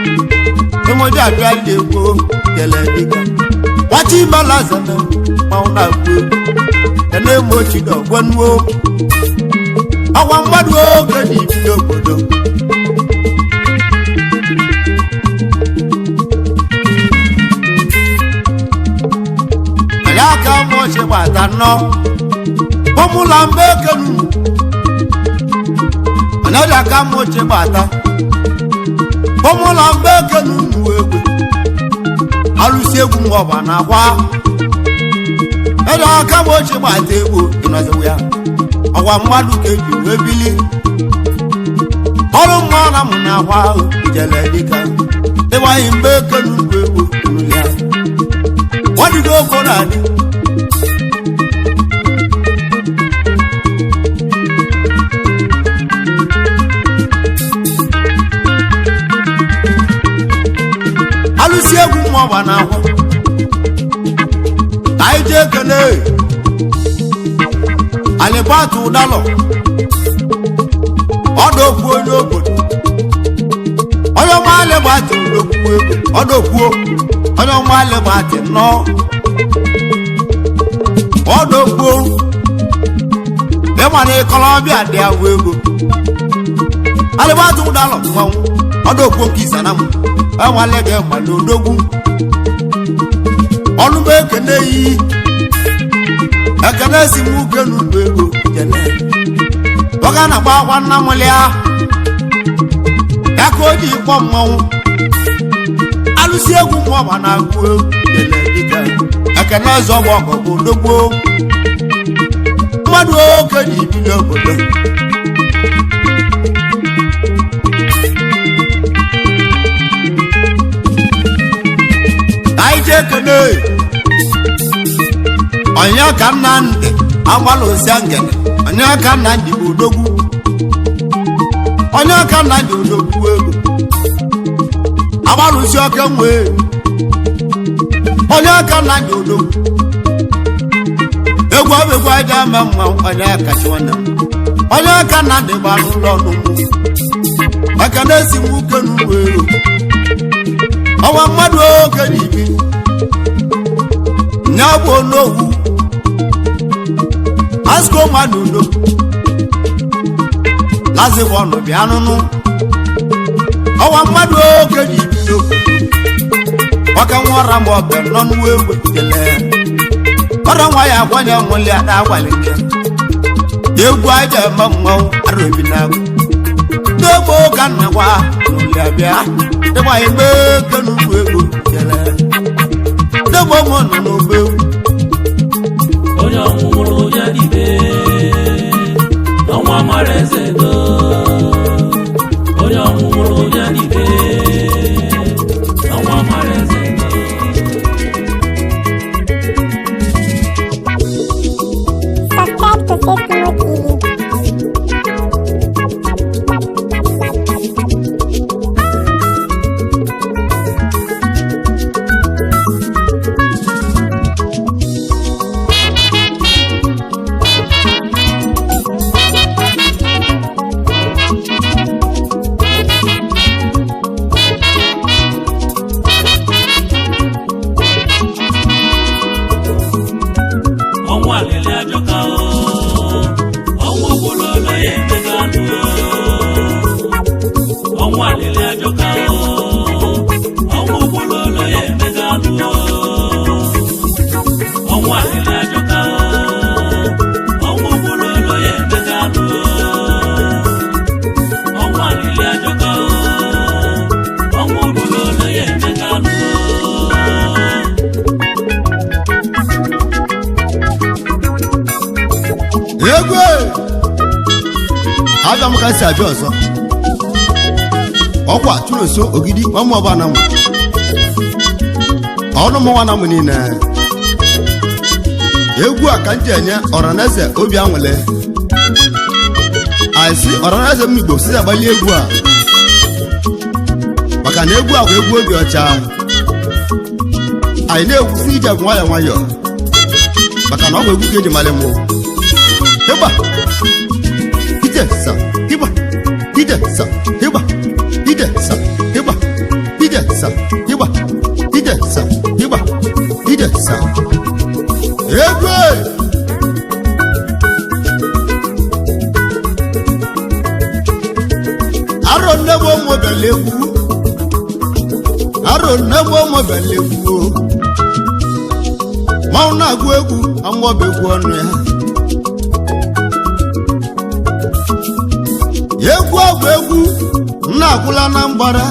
emoji abịa ndị egwu kele dịka nwata imela zana manwụ na-akwu egwu enegbo chi n'okwe nuo ọwa mmadụ oge n'ibi n'obodo aka moche gbata nọ ọmụla mbe kenu anaghị aka moche gbata ọmụla mbe kenu nuwe egwe alụsi egwu ngọba na akwa ede aka moche gbata egwu ịnọziwu ya ọgwa mmadụ ka eji wee bili ọrụ mma na mụ na akwa jele dịka ịgbanyị mbe kenu nuwe egwu nụ ya wadigo kona ni alusi egwu mo ba na ho aije kene ale batu dalo odo ku onye obodo oyo ma ale batu dokwu odo ku onye ọmụ alịgbati nọ ọdọgbo ịma na ịkọlọbịa dị agwụ ego alịgbati ụdalọ mmanwụ ọdọgbo nke isana m enwale gị ma na odogwu ọnụma ekene yi ekene si m uke n'ụlọ ego jene oge na agba akwa nna mụlịa ya ka o ji kpọ mmanwụ alụsi egwu mmụọba na-agụ egwu dele dịka ekene ọzọ bụ ọgọgụ odogbo mmadụ oke na ibi n'obodo anyị ji ekene onye ka nna ndị agbala osia ngene onye ka nna ndị bụ odogwu onye ka nna ndị odogwu ego agbalụsi oke nwee onye aka na ndị odogwu egwu abegwu aja ama mma onye kacha nwanne m onye aka na ndị gba n'ụlọ ọnụmụ maka na-esi nwoke n'ugbo ego ọnwa mmadụ oge n'ibi nya bụ n'owu asko mmadụ udo lazibụ ọnụ bịa nụnụ ọnwa mmadụ oge n'ibi maka nwara m ọbịa nọ n'uwe egbe kele ọrụ nwa ya akwanye nwụli ada agwali nke egwu aja eme mmanwụ arụbi na agwụ n'egbe ụka nnakwa n'ụlị abịa dịgba igbe eke n'ugwu egwu kele dịgba ụmụ nọ n'ugbo egwu onye ọmụmụrụ onye dịbe n'ọnwa mara eze do onye ọmụmụrụ onye dịbe n'ọnwa mara eze do subscribe to Egwu TV. abịa m ka si abịa ọzọ ọkwa chụrụ nso ogidi ọmụ ọba na m ọnụ m nwa na m niile egwu a ka m ji enye ọranaeze obi anwụle aịsị ọranaeze m igbo si agbali egwu a maka na egwu a bụ egwu obi ọcha anyị na-egwusi ije nwayọọ nwayọọ maka na ọ bụ egwu ka eji mara m ịgba ije sa ịgba ije sa ịgba ije sa ịgba ije sa ịgba ije sa ịgba ije sa egwu aro nnebo mobile egwu aro nnebo mobile egwu ma ọ na-agụ egwu amụọba egwu ọnụ ya egwu ọ bụ egwu na-agwụla na mgbara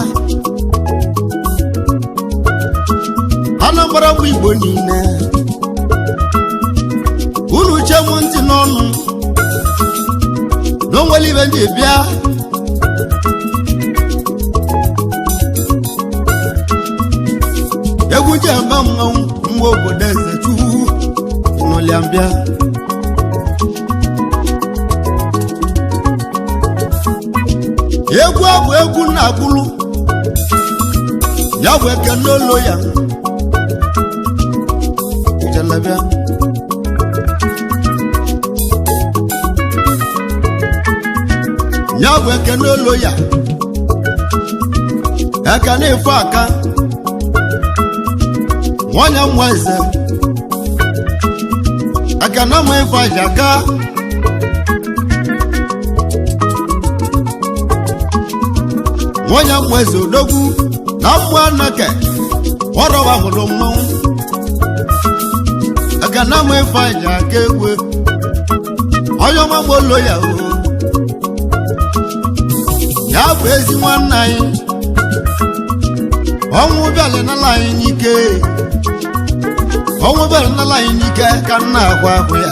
Anambra bụ Igbo niile unu che m ntị n'ọnụ n'onwere ibe ndị bịa egwu ji eme mmanwụ mgbe obodo eze chukwu n'ụlịa mbịa egwu a bụ egwu na-agwụrụ ya bụ eke n'olo ya ijelebịa ya bụ eke n'olo ya eke na-efe aka nwanyị nwa eze aka na ma ife aja aka nwanyị nwa eze odogwu na mmụ anake ọrọwa hụrụ mmanwụ aka na ma ife aja aka egwe onye ọma gbolo ya o ya bụ ezi nwanne anyị ọnwụ bịala n'ala anyị n'ike ọnwụ bịara n'ala anyị n'ike ka nna agwa ahụ ya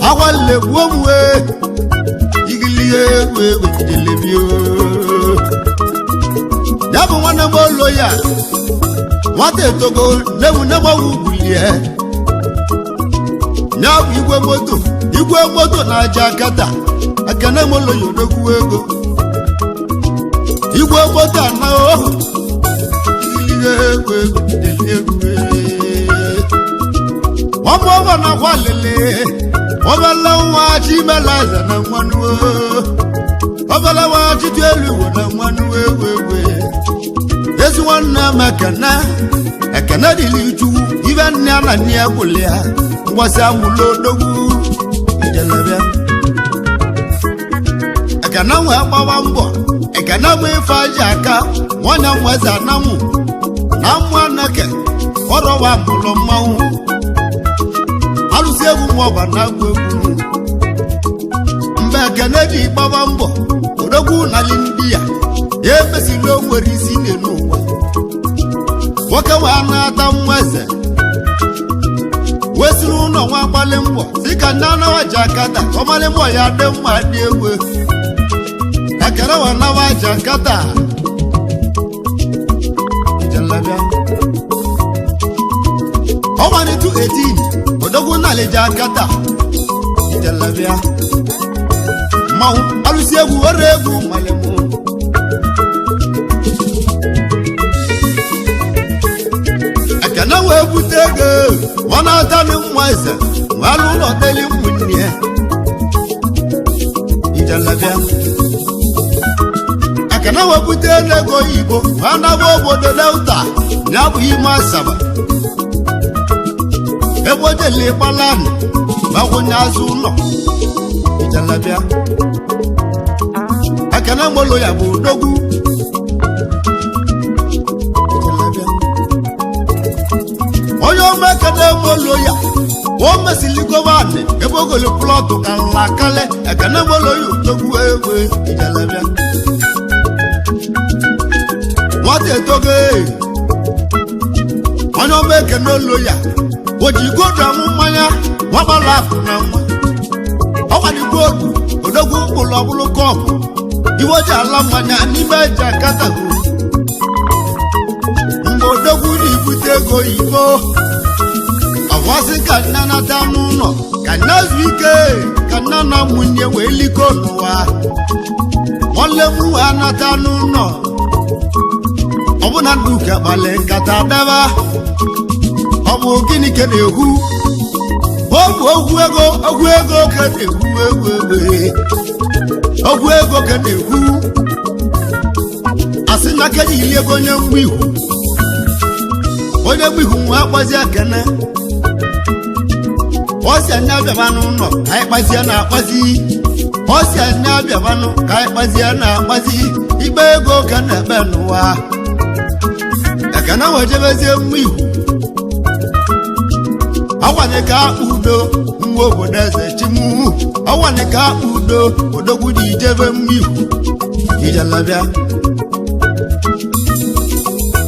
agwalile gbuo m wee igilie egwu egwu jelebio ya bụ nwanne m olo ya nwata etogo newu negbawu bulie ya bụ igwe moto na-aja akata ekene m olo ya odogwu ego igwe moto ana ohu ọmọ ọmọ na kwalele ọbala nwa chimelaza na nwanụ ọbala nwa chitu elu iwo na nwanụ wewewe ezi nwanne m ekene dịli chukwu ibe nne a na nne ya gwụli ya ngwasị amụlụ odogwu ijelebịa ekene nwee gbawa mbọ ekene m ife aja aka nwanne m eze anamụ na mmụ anake ọrọwa bụrụ mmanwụ alụsị egwu nwaọba na-agụ egwu mgbe ekene ji gbaba mbọ odogwu nali ndị ya emesila o nwere isi n'elu ụwa nwoke wee na-ata mmụ eze wesiri ụlọ nwa gbalị mbọ si ka ndị anawa ji akata ọmalị mbọ ya dị mma dị egwu ekere wa nawa ji akata ọmanitu 18 odogwu nalija akata ijelebịa mmanwụ alụsị egwu were egwu malemu ekene wee bute ego ọ na-atani nwa eze wee alụ ụlọ deli ụmụnne ya ijelebịa ekene wee bute ego oyibo wee naba obodo delta ya bụ ime Asaba ebe o jele gbalanụ gbakwunye azụ ụlọ ijelebịa ekene molo ya bụ odogwu ijelebịa onye ọma ekene molo ya o mesili gọvanị ebe ogolo plọtụ ka nla kale ekene molo ya odogwu egwe ijelebịa nwata etogo onye ọma ekene olo ya o ji godu amụ mmanya nwagbara akụ na nwa ọgbadigbo ogu odogwu ụlọ kọpụ iwe ji ala mmanya n'ime Jakarta mgbe odogwu na-ebute ego oyibo ọwasị ka nna nata n'ụlọ ka nna zu ike ka nna na nwunye wee liko n'ụwa nwanne m wee nata n'ụlọ ọbụna ndị uke kpali nkata daba ọ bụ gịnị ka na-ekwu ogwu ego ka na-ekwu ogwu ego ka na-ekwu asị na keji ili ego onye mgbe ihu nwe akpazi akene osi anya bịabanụ ụlọ ka anyị kpazie na-akpazi osi anya bịabanụ ka anyị kpazie na-akpazi ikpe ego ka na-ekpe n'ụwa ekene wejebezie mgbe ihu awane ka udo nwa obodo eze chimu awane ka udo odogwu dị ijebe mmihu ijelabịa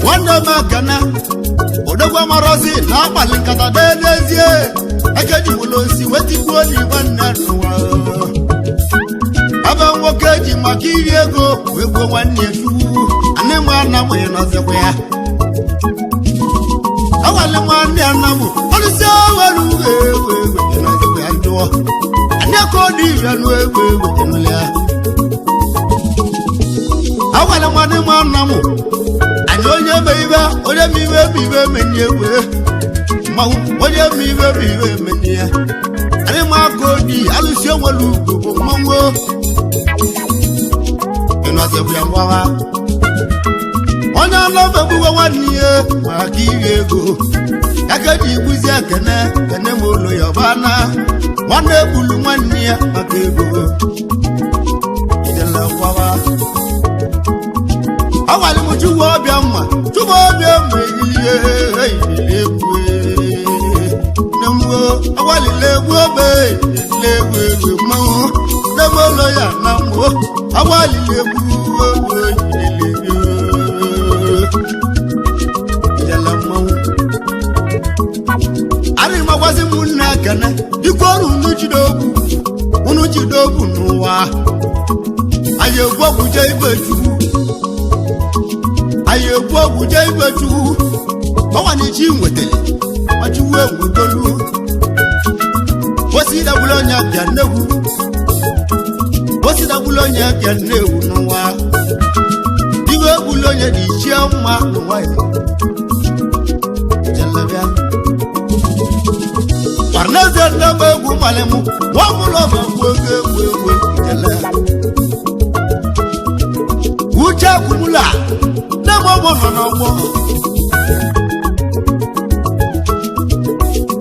nwanne m akana odogwu amarozi na akpali nkata n'ezie ekeji ụlọsi wetigbuo n'igwe nne n'ụwa ebe nwoke ji maka iri ego wee gbuo nwanne efuwu anị nwa ana m nọzikwa ya awale nwanne ana m ọlụsi awere uwe nọzikwa ya ndụọ anyị ka ọ dị ire nụ egwu enụlị ya awale nwanne m ana m anyị onye meibe menye egwu mmanwụ onye meibe menye ya anyị ma aka odi alụsi onwere ugwu bụ mmanwụ ịnọzikwa ya ngwawa onye anọbegbuwe nwanne ya maka iri ego aka ji igbuzi ekene m ụlọ ya ọbana nwanne egbulu nwanne ya maka ego ijela ngwawa awali m chụwa ọbịa mma ihe egwu awalile egwu obe egwu mmanwụ n'ebe ụlọ ya na mmụọ awalile egwu anyị magwazi m nne ekene ikwu ọrụ unu jide ogwu n'ụwa anyị egwu ọgwụ jee ibe chukwu ọwanichi nwetara machuwu egwu tolu osidagbula onye bịa nnewu n'ụwa iwe egbula onye dị ichie mma n'ụwa parneze nnebe egwu malịmụ nwamụlọ bụ egwu jele uche akwụmụla nnebe ọgbọ nọ n'ọgbọ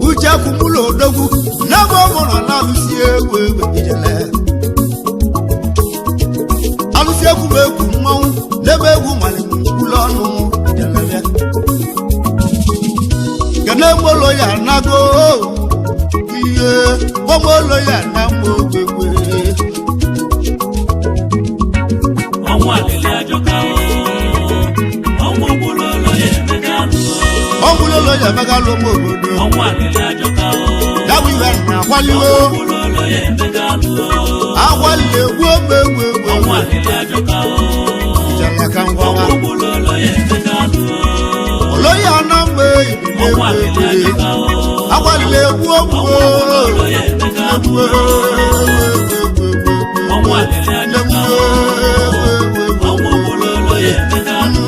uche akwụmụla odogwu nnebe ọgbọ nọ na-alụsi egwu jele alụsi egwu bụ egwu mmanwụ n'ebe egwu malịmụ ụlọ ọnụ jele kene molo ya nago iye molo ya na mogwegwe ọnwụ alele ajoka ọnwụ bulolo ya megalu mogodo ọnwụ alele ajoka dawi wa na kwaliwo bulolo ya megalu awale wo megwe ọnwụ alele ajoka jala kan wa bulolo ya megalu oloya na mbe ọnwụ alele ajoka awale wo wo ọnwụ alele ajoka ọnwụ bulolo ya megalu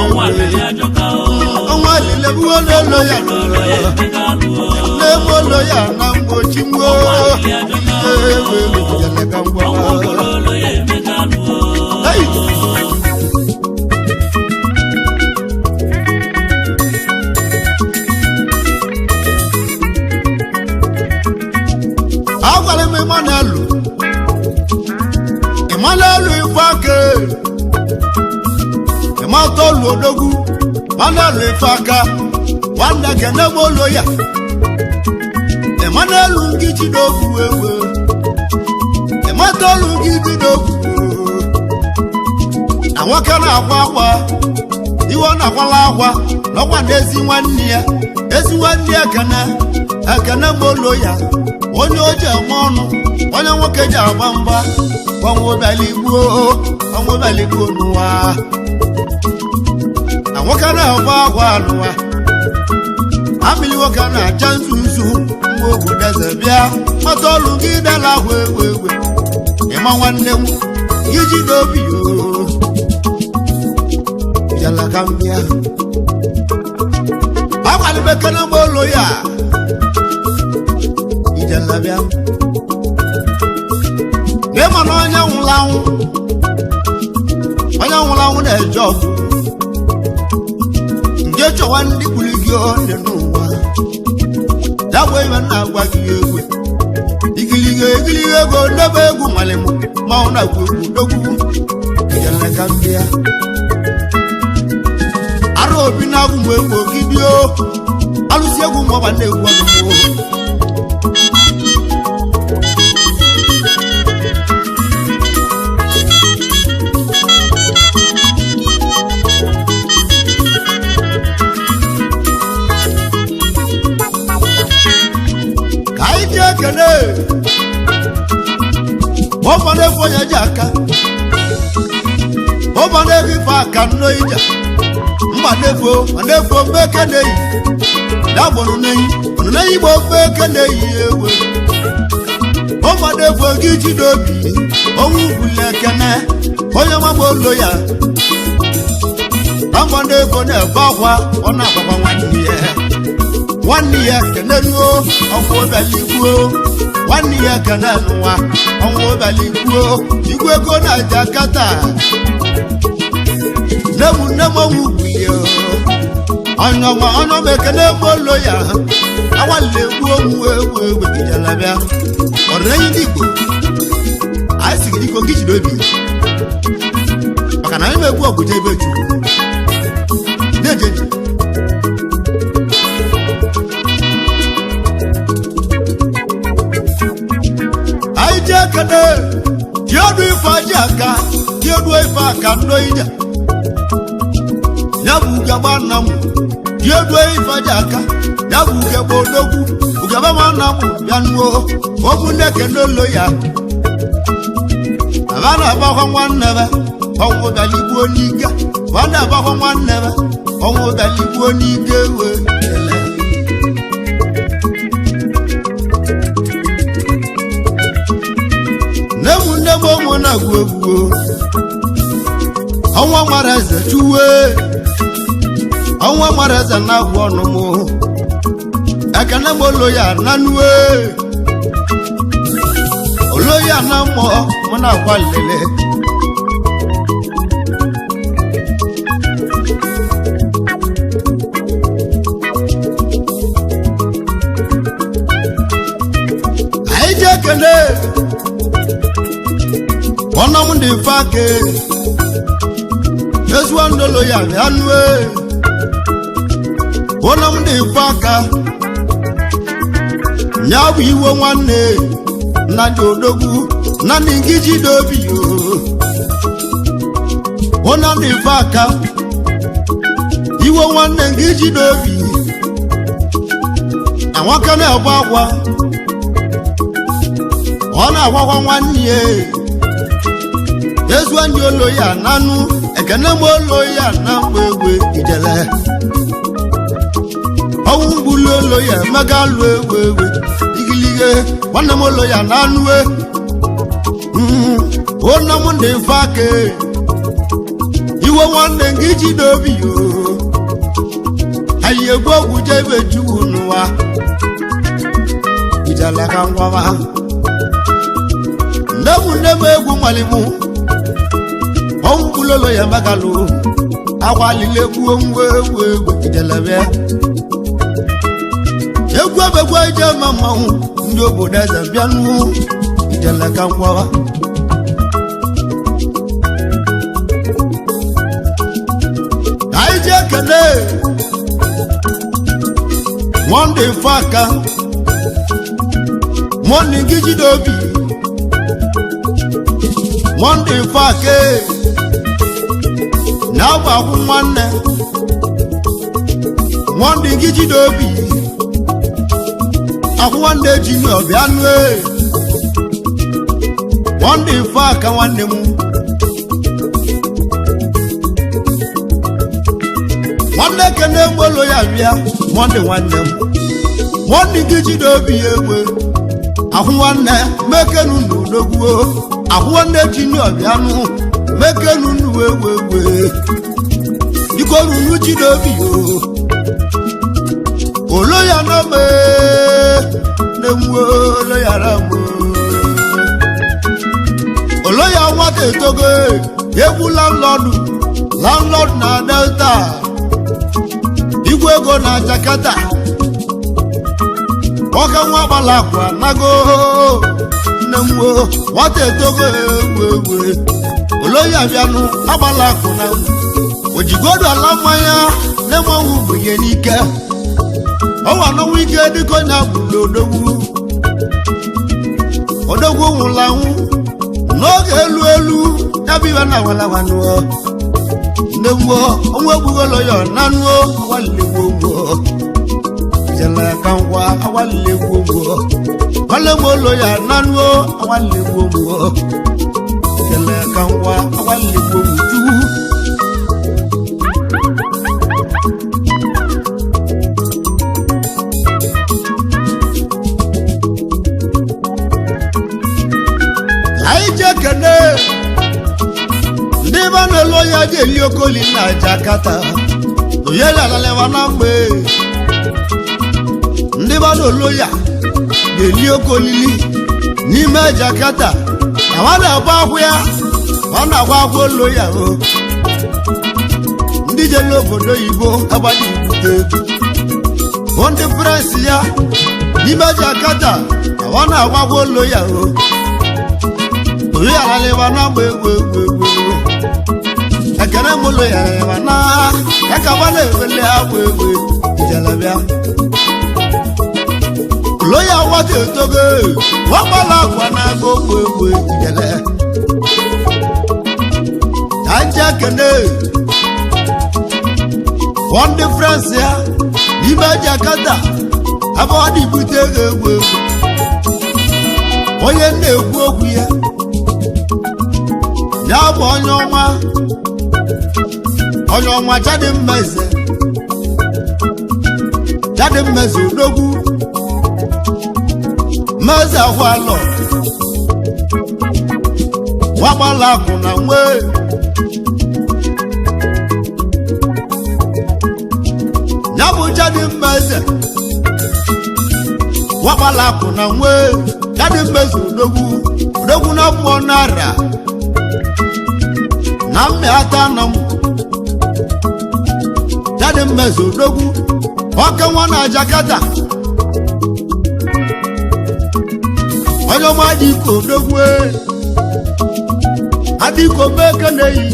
ọnwụ alele ajoka ọnwụ alele wo lolo ya megalu lolo ya na mbochi mwo ọnwụ bulolo ya megalu agwara m Emmanuel Ifeaka ịmatolu odogwu Emmanuel Ifeaka nwanne kene molo ya Emmanuel ngiji n'okwu ewe ịmatolu ngiji n'okwu na nwoke na-akwa akwa iwe na-akwala akwa n'ọkwa na ezi nwanne ya ekene molo ya onye oji eme ọnụ onye nwoke ji agba mgba gbanwebaligbuo n'ụwa na nwoke na-agba agwa n'ụwa amịlị nwoke na-acha nzuzu mgbe obodo eze bịa mata ọlụ gị dala ahụ egwe ịma nwanne m iji n'obi jala ka mbịa agbalibekana gbolo ya ijala bịa ịma na onye nwụrụ anwụ na-eje ọgụ nje chọwa ndị gburu gị onye n'ụwa ya bụ ibe na-agwa gị egwe igiliga ego ndebe egwu malịmụ ma ọ na-agwa egwu dogwu ijala ka mbịa arụ obi na-agwụ mgbe egwu ogidio alụsi egwu mgbe na-egwu ọdụmụ ka anyị ji ekele ụfọdụ efu onye ji aka ụfọdụ ego ife aka nno ija mgbanefu ofe eke na-eyi ya bụ ọnụneyi igbo ofe eke na-eyi egwe ụmụadefu oge iji n'obi onwe ugwule ekene onye mama olo ya na mgbanefu na-ebe akwa ọ na-agbakwa nwanne ya kenenuo ọnwụ obialigbuo nwanne ya kene n'ụwa ọnwụ obialigbuo igwe ego na-aja kata nne m ọnwụ ugwulie ọnyọma ọnyọma ekene gbolo ya awalile egwu onwu egwu ijala bịa ọdịnenyi ndị Igbo anyị sigi dịka oge iji n'obi maka na anyị na-egwu ọgụja ebe chukwu na-ejeji anyị ji ekene diodu ife aji aka diodu ife aka ndo ija ya bụ ugegbe nna m diodu ife aji aka ya bụ ugegbe odogwu ugegbe ma nna m bịa nuo ụmụnne kene olo ya aba na-agbakwa nwanne be ọnwụ bịaligbuo n'ike ba na-agbakwa nwanne be ọnwụ bịaligbuo n'ike wee ele nne m ụmụ na-agwụ egwu ọnwa mara eze chuwe ọnwa mara eze na-agwụ ọnụ m ekene m olo ya na nuwe olo ya na mmụọ mụ na-agwa lele anyị ji ekele ọnụ m dị mfe aka ezuwa ndolo ya bịa nue ọnụ m dị mfe aka nya bụ iwe nwanne na ndị odogwu na ndị ngiji dobi ọnụ dị mfe aka iwe nwanne ngiji dobi na nwoke na-agba agwa ọ na-agwakwa nwanne ya ezuwa ndị olo ya nanụ ekene m olo ya na mgbe egwe ijele ọnwụ mgbuli olo ya emega alụ egwe igilige nwanne m olo ya na anụwe ụnọ m ndị mfe aka iwe nwanne gị ji n'obi anyị egwu ogwu je ebe chukwu n'ụwa ijele ka ngwama nne m egwu malimu ọnwụ mgbulolo ya megalụ agwalile egwu egwu ijelebe egwu ebegwu ije ma mmanwụ ndị obodo eze bịanụ ijele ka ngwawa anyị ji ekele monde mfe aka monde gị jide obi monde mfe aka na-agba akwụ nwanne monde gị jide obi akwụkwọ ndị junior bịa nụ nwanne ife aka nwanne m nwanne kene mgbolo ya bịa nwanne nwanne m nwanne gị jide obi ya egwe ahụ nwanne mekenu n'odogwu ahụ nwanne junior bịa nụ mekenu n'uwe dịka oruru jide obi olo ya na me na-enwe olo ya ramụ olo ya nwata etogo egwu landlord na delta igwe ego na Jakarta ọka nwa gbala akwa nago na-enwe nwata etogo egwe olo ya bịanụ agbala akụ na ojigodo ala mmanya na-enweghị bunye n'ike ọwa n'ọnwa ike dịka onye agbụrụ odogwu nwụrụ anwụ n'oge elu ya bụ iwe na awalawanụọ nnegbuo ọnwa egbugolo ya nanuo awalilegbo jela ka ngwa awalilegbo ọlemolo ya nanuo awalilegbo jela ka ngwa awalilegbo chukwu kene ndị ba na-elo ya ji eli okoli na Jakarta oyeli alalewa na mgbe ndị ba na-elo ya ga-eli okolili n'ime Jakarta na ọ na-agba akwụ ya ọ na-agba akwụ olo ya ndị jele obodo oyibo agbaghị ibute ego ndị presi ya n'ime Jakarta na ọ na-agba akwụ olo ya oyi alalewa na mgbe egwu ekene mụlụ ya lewa na yakaba na-ewele agba egwu ijelabịa ụlọ ya nwata etogo wagbala akwa na-agba ogbu egwu ijele na nje ekene ndị frans ya n'ime Jakarta abụọ dị ibute ego egwu onye na-ekwu okwu ya ya bụ onye ọnwa jadi mmeze odogwu mmeze ahụalọ wagbala akụ na nwe ya bụ jadi mmeze wagbala akụ na nwe jadi mmeze odogwu na mmụọ nara na mmịata na m jadi mmeze odogwu ọka nwa na Jakarta onye ọma adịko odogwu adịko meke na-eyi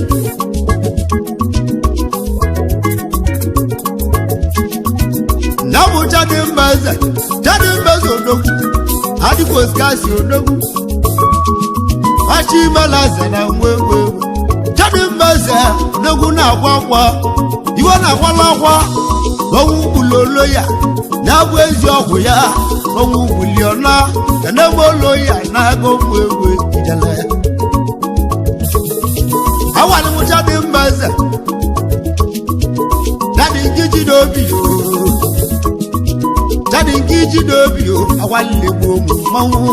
na bụ jadi mmeze odogwu adịko skasi odogwu achi imelaze na nwe jadi mmeze odogwu na-akwa akwa iwe na-akwala akwa ọnwụ gbulolo ya na-abụ ezi ọgwụ ya ọnwụ gbuliọna enemolo ya na-agụ ụmụ egwu ijele awalịmụcha dị mmeze jadi nke ji n'obi awalilegbu ụmụ mmanwụ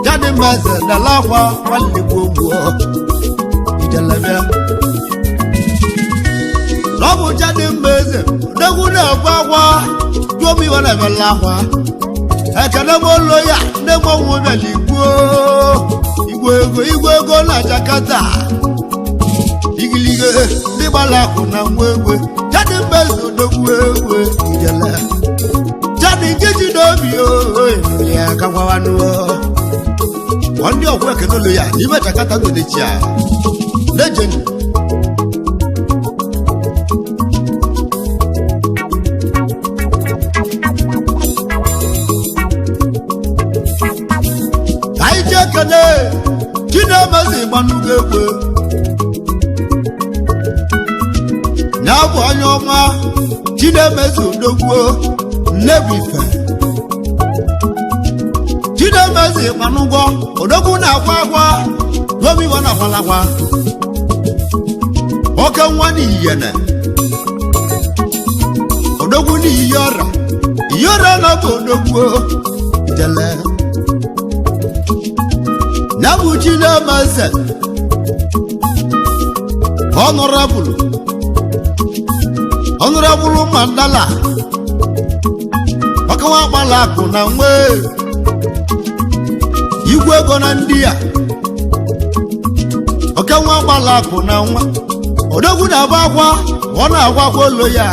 jadi mmeze dala akwa awalilegbu ụmụ ijele bịa n'ọbụ jadi mmeze odogwu na-agwa agwa duomi iwe na-emela akwa ekene molo ya nne mọnwụ bịala igwe ego na Jakarta igilige ndị gbara akụ na nwa egwe jadi mmeze odogwu egwe ijele jadi nke ji n'obi ya ka gwawanụ ndị ọgwụ ekene olo ya n'ime Jakarta ndonechi a lejeni ekene Chinemeze gbanugo egwe ya bụ onye ọma Chinemeze odogwu Nnebuife Chidemezi Manugwo odogwu na-akwa akwa gomi wana kwalakwa oke nwa n'iyene odogwu n'iyora iyora na bụ odogwu jele na bụ Chidemezi honorable Mandala ọkawa akpala akụ na nwe igwe ego na ndị a ọkawa akpala akụ na nwa odogwu na-agba akwa ọ na-agwa akwa olo ya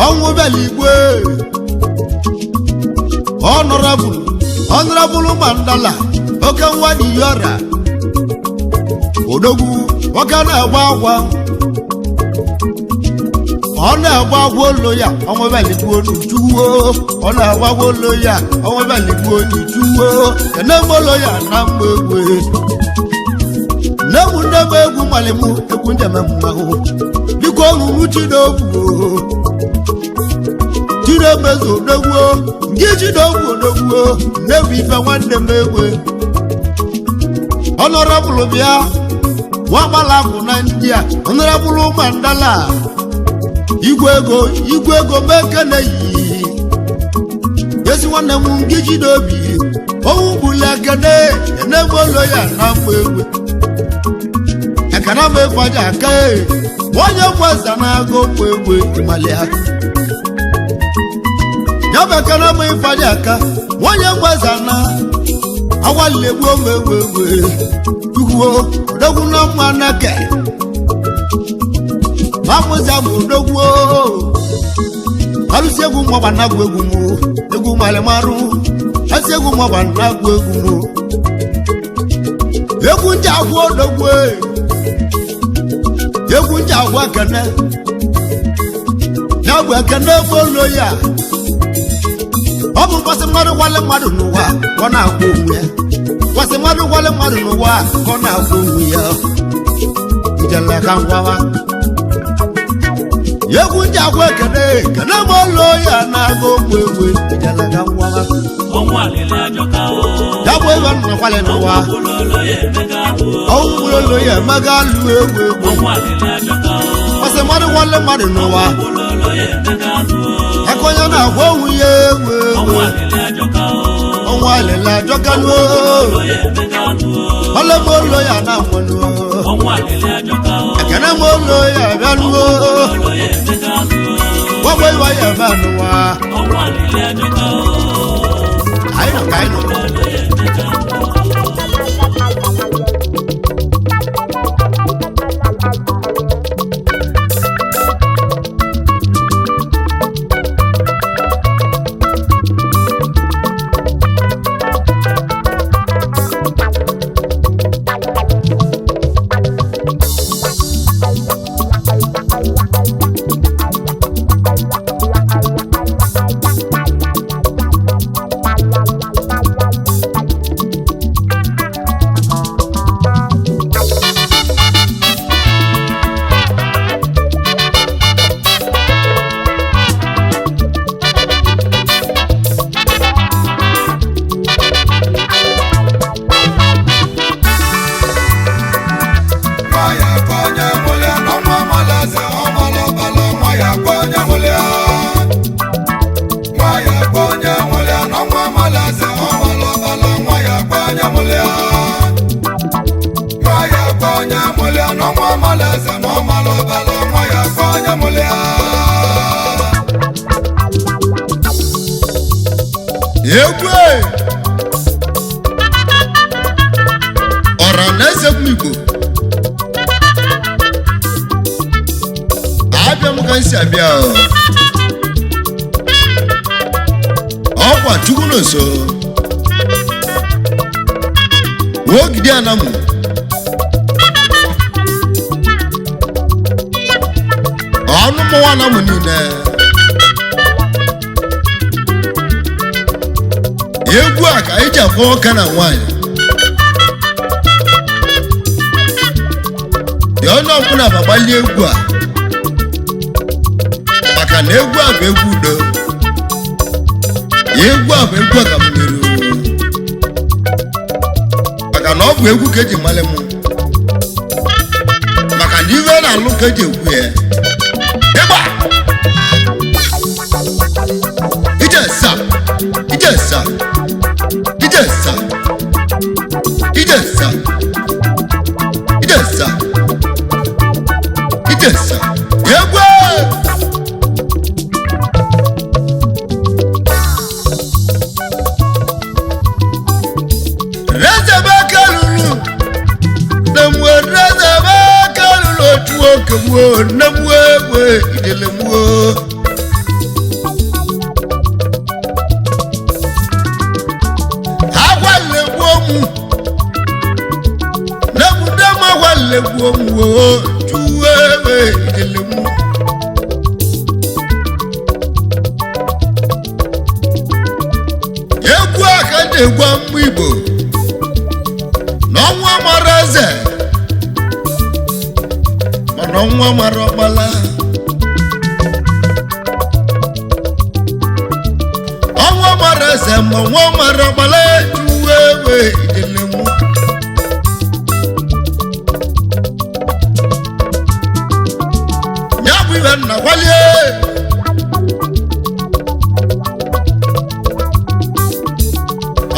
ọnwụ bịala igwe honorable Mandala oke nwa dị yọra odogwu ọka na-agba akwa ọ na-agba agwa olo ya ọnwa baligbo n'ujuwo ọ na-agba agwa olo ya ọnwa baligbo n'ujuwo enemolo ya na mgbe nemu ndebe egwu malimu egwu njeme mmanwụ biko ọṅụṅụ Chinemezu odogwu ngị Chidogwu odogwu nnebu ife nwanne m egwe honorable bịa nwagbala akụ na ndị a honorable Mandala igwe ego mekene yi esi nwanne m ngị Chidobi owu bụla ekene enemolo ya na mgbe egwe ekene m efaja aka onye mwaza na-agụ mgbe egwe ịmalịa ya bụ ekene m efaja aka onye mwaza na agwalegbuo m egwe ugwo odogwu na mma nake mamụzamụ odogwu alụsị egwu mmọgba na-agụ egwu malimarụ asị egwu mmọgba na-agụ egwu nje agwụ odogwu egwu nje agwụ ekene ya bụ ekene olo ya ọ bụ mkpasị mmadụ gwale mmadụ n'ụwa ọ na-agwụ onwe ya mkpasị mmadụ gwale mmadụ n'ụwa ọ na-agwụ onwe ya ijele ka ngwawa egwu nje agwụ ekene m olo ya na-agụ ogbu egwe ijele ka ngwawa ya bụ ebe nọ kwale n'ụwa ọnwụ olo ya emega alụ egwu mkpasị mmadụ gwale mmadụ n'ụwa akonye na-agwa onwe ya egwu ọnwa alele ajọkanụ ọlọmolo ya na mmanụ ekene m olo ya bịanụo gbogbo iwa ya ebe anụwa anyị nọ egwu ọra na-eze m Igbo abịa m ka nsi abịa ọkwa Chukwu Nonso Ogidi Anamu ọnụ mmụọ Anamu niile egwu a ka anyị ji afọ ọka na nwaanyị dị onye ọbụla gbagbalị egwu a maka na egwu a bụ egwu udo egwu a bụ egwu akamniru maka na ọ bụ egwu ka eji male mụ maka na iwe na-alụ ka eji ekwu ya ịgba ijesa ijesa ijesa ijesa ijesa ijesa egwu Namwe idele muo awale womu namu dama wale womu tuwe idele mu egwu akade gwa mu Igbo n'ọnwa maraze Onwu marobala Onwu marase onwu marobala tuwewe idelemu Nyabu na wale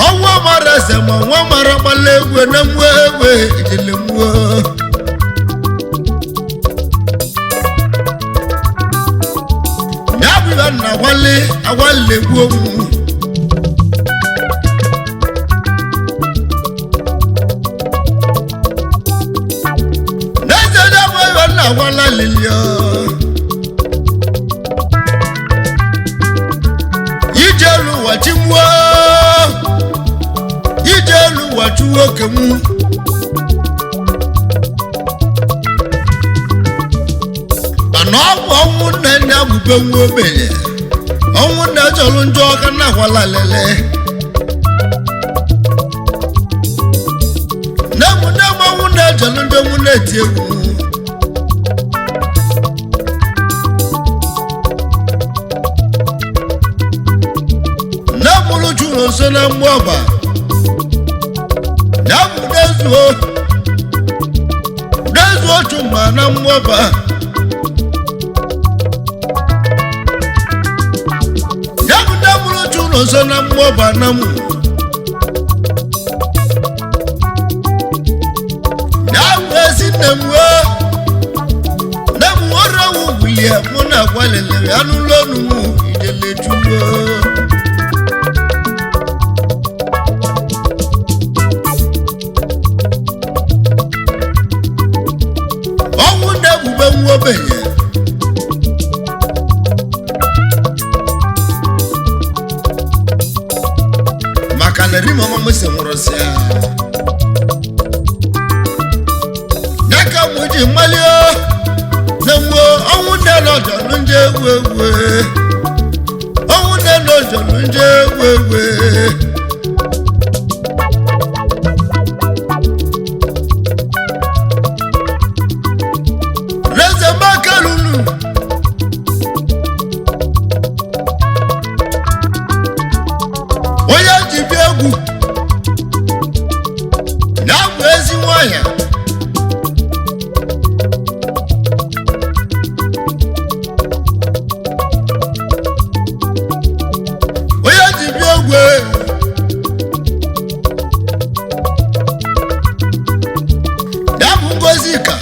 Onwu marase onwu marobala egwe na mwewe idelemu na awale gwomu neze da mo na awala lilio yijelu wachimwo yijelu wachuwo kemu Onwu na nya bube nwo obenye Onwu na jolu njọ ka na kwala lele Nemu onwu na jolu njọ mu na eti egwu Nemu lu juru so na mboba Nemu dezuo chuma na mboba Nonso na mboba namu Nawezi nemwe Nemu ora wubulie muna kwalele anu lonu mu idele tuwo Onwu nebube nwobenye Kanari mama mse morosia Naka muji malio Nemwo onwu ne lojo nje wewe Onwu ne lojo nje wewe Reze makalulu Egwu na-abụ ezi nwanyị onye ji bịa egwu na-abụ ngozi ka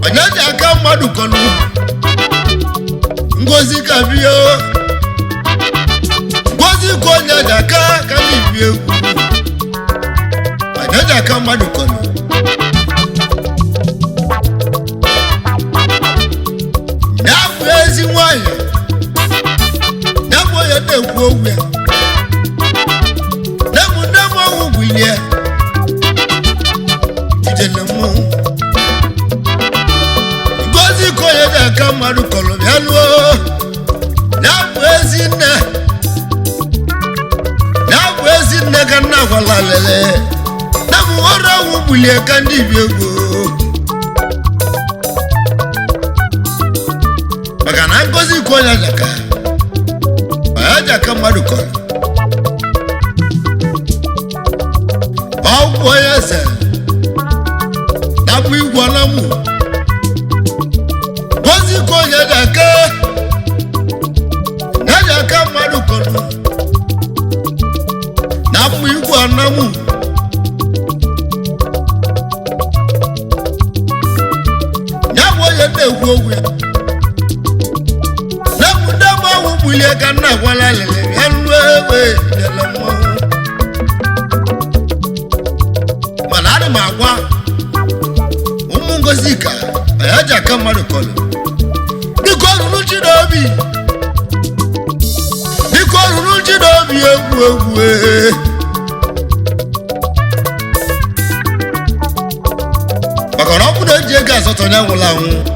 onye ji aka mmadụ kọnụ Ngozi kabio Ngozi konya daka kani biegu Anaja kama dukono Nafwezi mwanya Nafwo yade uwe Nemu ubuye Tijelemu Ngozi konya daka madu kolo Yanuo Nabwezi nne ka nna kwala lele Namu ora wubulie ka ndị bi ego maka na ngozi iko onye ajaka mmadụ kọrọ ọgwụ onye eze na-abụ igwe ọnamụ ngozi iko onye ajaka mmadụ kọrọ na-abụ igwe ọnamụ ya bụ onye na-ekwu okwu ya bulie ka nna gwala lele ya ruo egbe dele mmọnwụ mana adị m agwa ụmụ ngozi ka ya ji aka mmadụ kọlụ biko ruru Chidobi egwu maka na ọ bụ na eji ego asatọ ya nwụrụ anwụ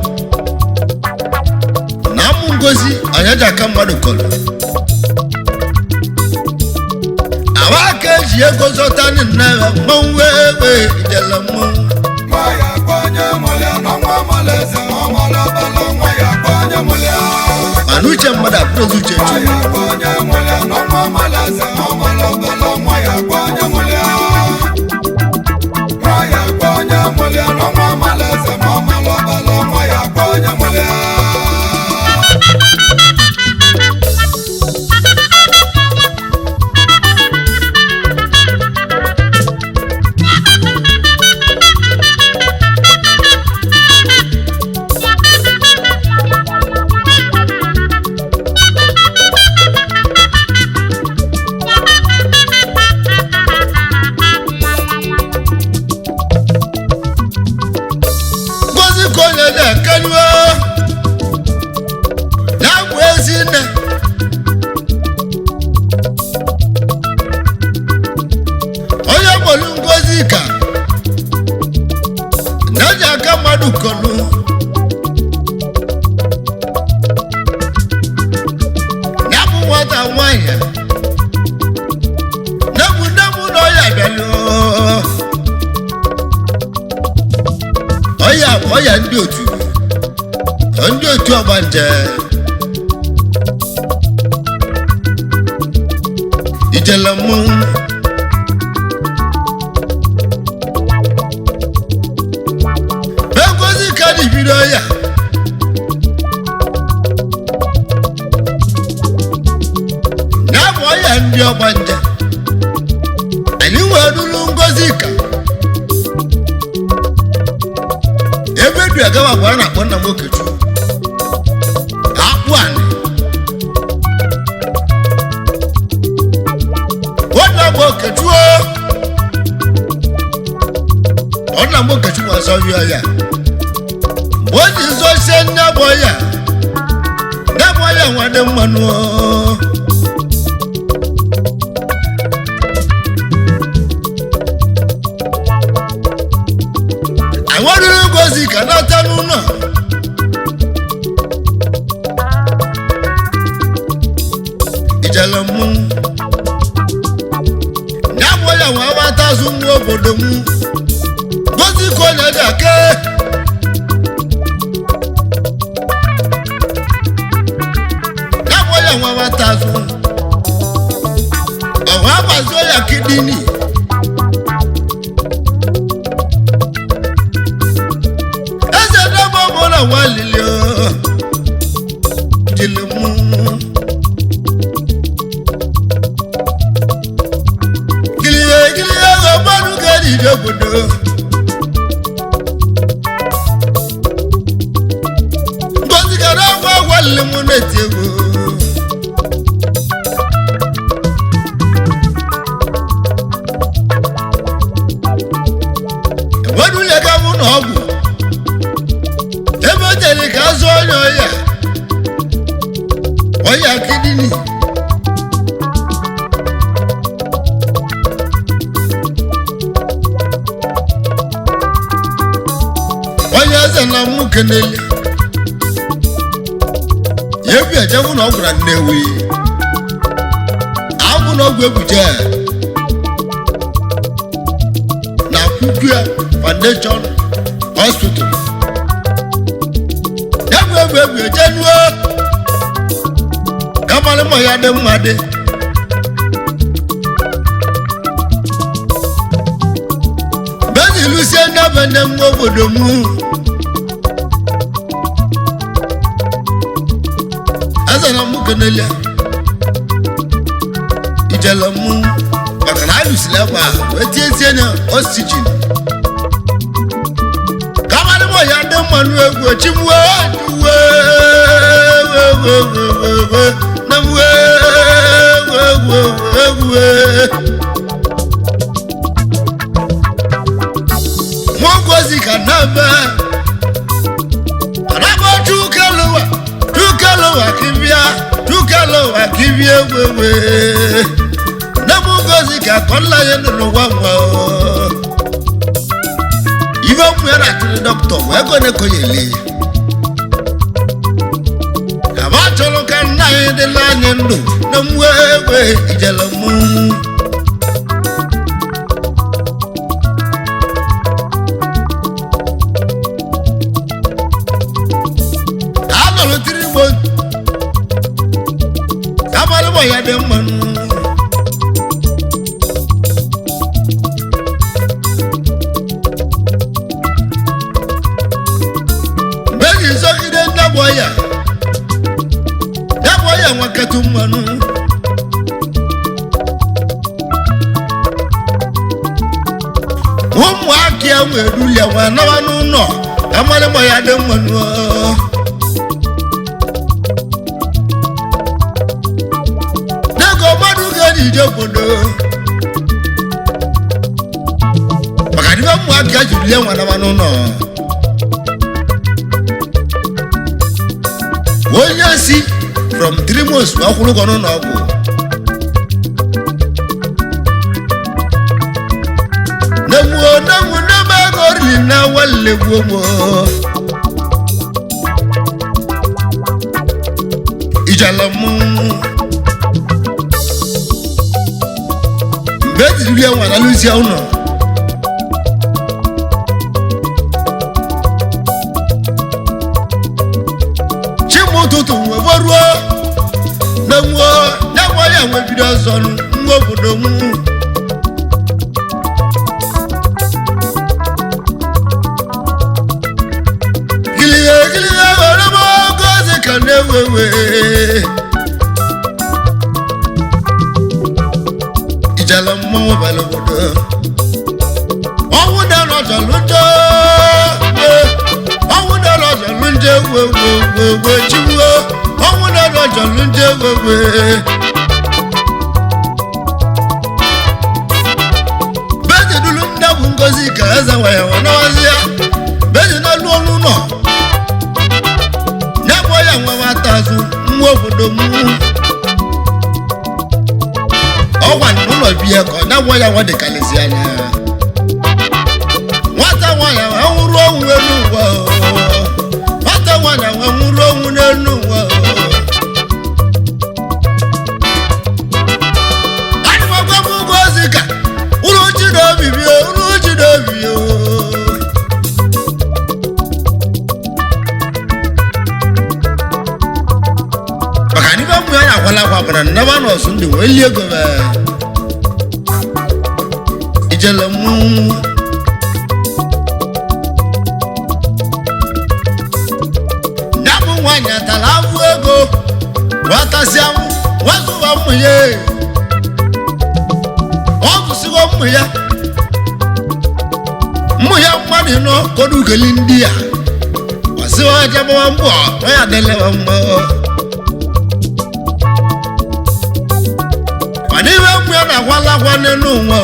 ngozi anya ji aka mmadụ kọrọ awa aka eji ego zọta ndị nna ya mmanwụ egbe ijele mmọnwụ mana uche mmadụ abụrụzi uche ọya ndị otu ọgbanje ijele mmọnwụ ngozi ka dị bido ya na-abụ ọya ndị ọgbanje anyị nwere duru ngozi ka agawa gwara na akpọ nna m Okechukwu akpụ anị nwanna m Okechukwu nna m Okechukwu azọghị ya mgbe o ji zọsie nne bụ ya nwanne mmanụ anwarịrị ngozi ka nata n'ụlọ ijele mmọnwụ ya bụ ya nwa agbata azụ nwa obodo m ngozi ka onye dị aka ya bụ ya nwa agbata azụ ọha agbazuo ya kidini walili jilemu giliye go banu gadi jogodo ngozi gara wa walimu netego wadu le ka mu no bu ka azụ ọya kidini onye eze na mụ kenele ya ebi ejewu na ọ gwara Nnewi agwụ na ọgwụ ebuje na Kwukwe Foundation Hospital egwu jenuo kamali mo ya de mmade bezi lusie na bende mo obodo mu azana mu kenelia ijala mu bakana lusile ba wetie na oxygen kamali mo ya de mmanu egwu chimwe Mwagozi kanaba Araba tukalowa kibia wewe Namugozi kakola yendo no wamwa Iwa mwera kini doctor wego ne koyele Abacholo kana yende la nyendo Namwewe ijalamu ya de manu bezi sokide ndaboya wakatu manu umu akia wedulia wana wanu no amale mo ya de manu ijobodo bakadi ba mu aka julie wana wanu no wonyasi from 3 months wa kulu kono no ogu namu na magori na wale gwomo ijalamu beti dulia wana lucia uno chimu tutu weborua namwa ya webido zonu mwobodo mu giliye waramo gozi kanewewe ijala mmo balobodo Onwu da lojo lunje Onwu da lojo lunje we chiwo Onwu da lojo lunje we bezi dulu ndabu ngozi ka eza waya wana wazia bezi na lu onu no nyabo ya nwa watazu mwo obodo mu Owa nuno biye ko na woya wode kalesiana Wata waya nwuru onwu enu wo Wata waya nwuru onwu enu wo Ani magwa mugozika uru chido bibio Bakani ba mu ya kwala kwa bana na ba no sunde weli ego ba Ijalamu Namu wanya talavu ego Watasiamu Wazu wa muye Wazu sigo muya Muya mwani no kodu gelindia Wasiwa jabo wa mbwa Waya dele wa mbwa Waniwe mwya na wala wane nuwa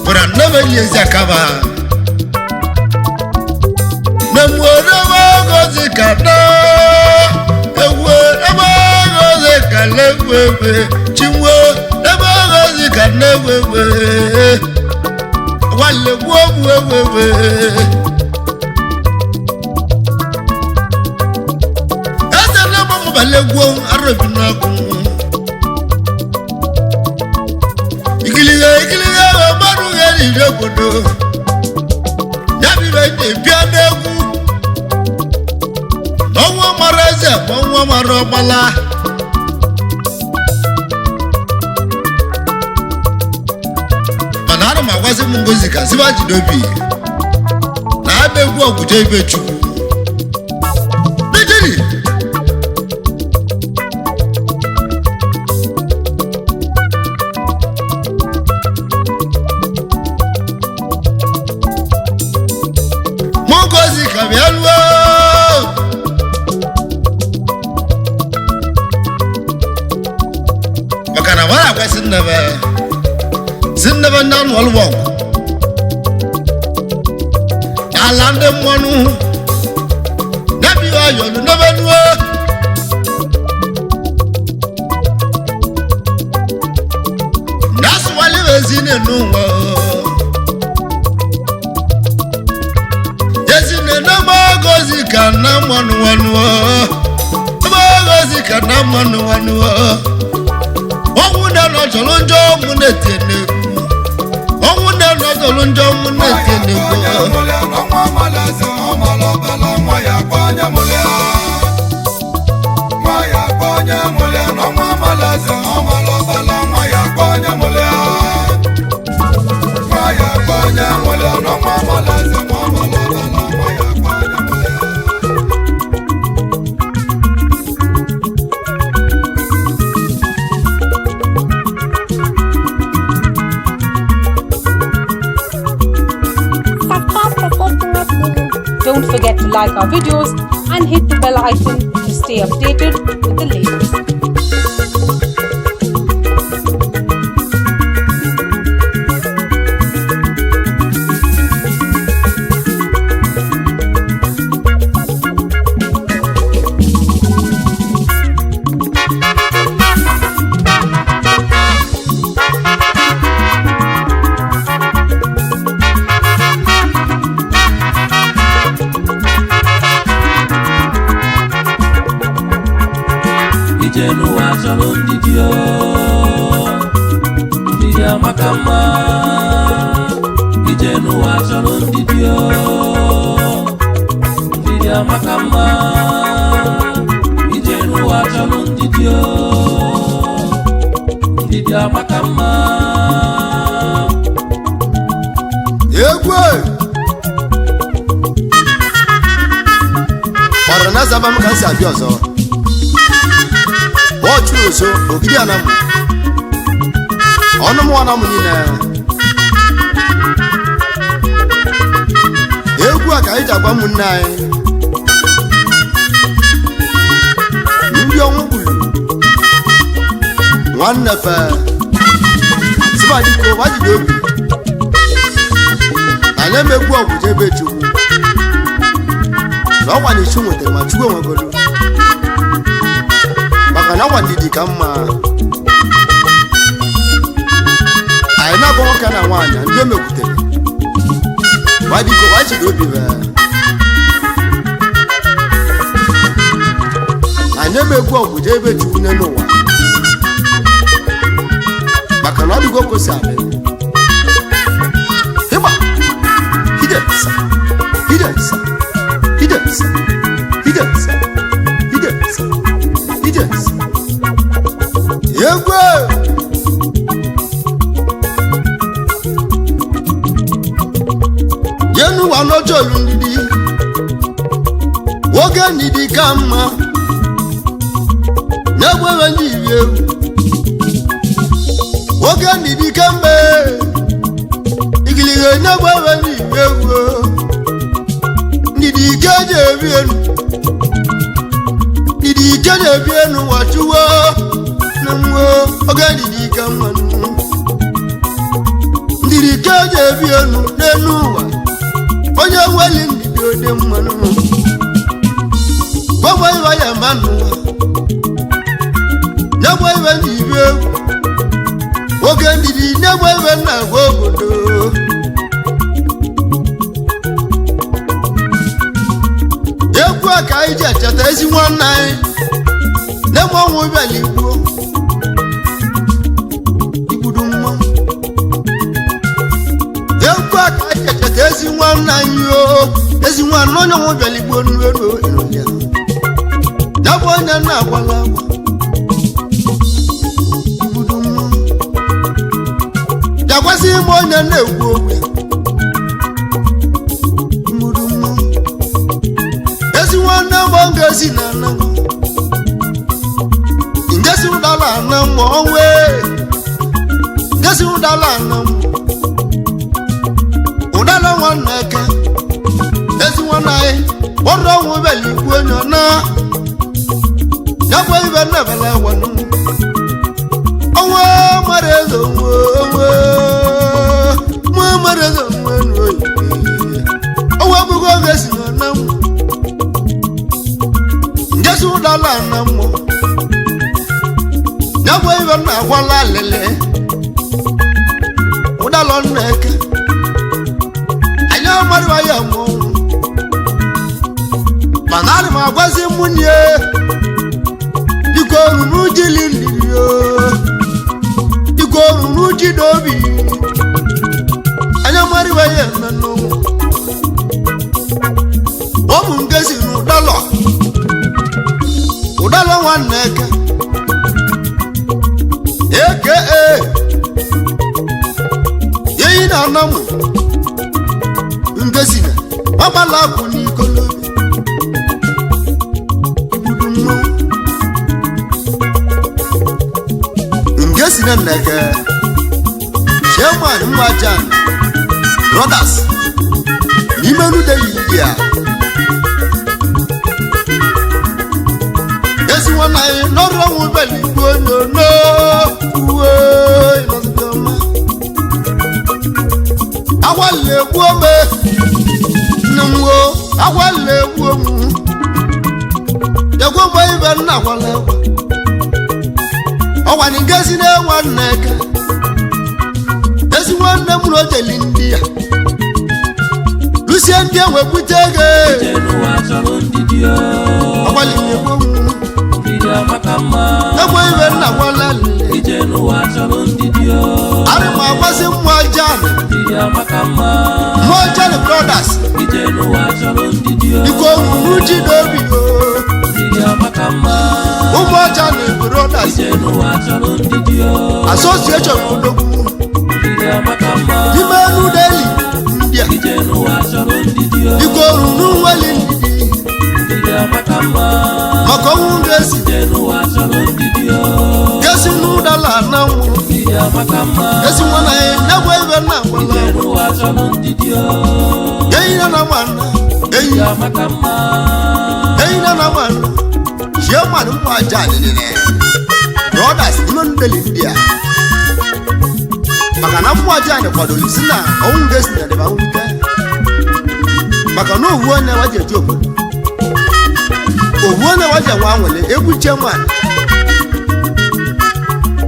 Bura nebe yezi akaba Nemwere wagozi kada Ewe nebe wagozi kalewewe Chimwe nebe wagozi kalewewe Wale wewewewe Ese nebe mbale gwo arabinaku Ikiliga Obodo Yabi bende pianegu ọnwa mara eze bụ ọnwa mara ọgbala mana ana m agwazi m ngozi ka ziba jidobi na abịa egwu ọgwụje ibe chukwu Nijiri Ngozi ka bịa lụọ maka na wara agwa sinnebe ndị anụ ọlụgbọ ala ndị mmanụ nebi ayọlụ nebe nuo nasụwali ezi n'ụwa Ngozi ka na mmanụ nwanụọ Ngozi ka na mmanụ nwanụọ ọnwụ na-anọ jọrọ njọ mụ na-eti n'egwu ọnwụ na-anọ jọrọ njọ mụ na-eti n'egwu Don't forget to like our videos and hit the bell icon to stay updated with the latest. Ijenuwa chọrọ ndidio ndidia maka mma Ijenuwa chọrọ ndidio ndidia maka mma Ijenuwa chọrọ ndidio ndidia maka mma Egwu Ọrụ na zaba m ka nsi abịa ọzọ Churu so Ogidi anamu ọnụ mụ anamu niile egwu a ka anyị ji agwa ụmụnne anyị ndị ọnwụ gburu nwanne fe sibadiko wajide obi anyị emegbu ọgwụje ebe chukwu na ọkwa na ichu nwetara ma chukwu enwegolu maka na ọkwa ndidi ka mma anyị na-agba nwoke na nwaanyị ndị emegbutere wadiko wajide obi be anyị emegbu ọgwụje ebe chukwu n'ụwa maka na ọ dịgo kosi abịa ịgba hidensa hidensa hidensa hidensa hidensa hidensa egwe yenuwa n'ojolu ndidi nwoke ndidi ka mma na-egwewe ndị iri egwu nwoke ndidi kemgbe igilige na-egwewe ndị iri egwu ndidi ike ji ebi enu ndidi ike ji ebi enu wachuwo na nwo oge ndidi ka mma ndidi ike ji ebi enu n'elu ụwa onye weli ndidi ode mmanụ gbogbo iwe ya mba n'ụwa nyegbe iwe n'iri egwu nwoke ndidi nyegbe iwe na-agwa obodo egwu a ka anyị ji echeta ezi nwanne anyị na-enwe ọnwụ bịala igbo igbudu mmanwụ egwu a ka anyị echeta ezi nwanne anyị o ezi nwanne onye ọnwụ bịala igbo n'elu Jabo onye na-akwala agwa ibudo mmụọ jakwasị ime onye na-ekwu okwu ibudo mmụọ ezi nwanne m ga-esi na nna m ngesi ụdala na m onwe ngesi ụdala na m ụdala nwanne eke ezi nwanne anyị kpọrọ ọnwụ beli ikwu onye na yakwa ibe nnebele wanu onwe mara eze onwe mara eze onwe n'oyi onwe bụgo oge si na m ngesi ụdala na m yakwa ibe na-agwala lele ụdala nneke anya amarịwa ya mmọnwụ mana adị m agwazi nwunye iko ruru jili ndiri iko ruru jidobi anya amarịwa ya mmenụ ụmụ ngezi n'ụdala nwanne eke yeyi na anamụ ngezi na ọgbala akwụ n'ikolobi ibudu mmụọ ngezi na nneke chairman mwajan brothers n'ime nude india ezi nwanne anyị n'ọrụ ọnwụ beli igbo onyono uwe ịnọzibiọma agwala egbu ome nne m wo agwala egbu omu egwu mgbe ibe nna agwala egwu ọgwa na ngezi na-enwe nneke ezi nwanne m na ojeli ndị ya lusie ndị enwekwute ego ọgwala egbu omu egwu ibe nna agwala lele arị m agwazi mmụọ jan mmụọ jan brothers iko ruru ji n'obi ụmụ ọcha na brothers association odogwu n'ime elu deli ndị a iko ruru nweli ndidi maka ọnwụ ga-esi gesi n'ụdala na nwụ gesi nwana ya nyagwa ibe nna agbala eyi na na nwanna eyi na na nwanna shie mmadụ mmụ aja alilile brothers ime ndeli ndị a maka na mmụ aja anyị kwadoro isi na ọnwụ ga-esi na dịba nwute maka na owu onye waji eji obodo owu onye waji enwe anwele egwu chairman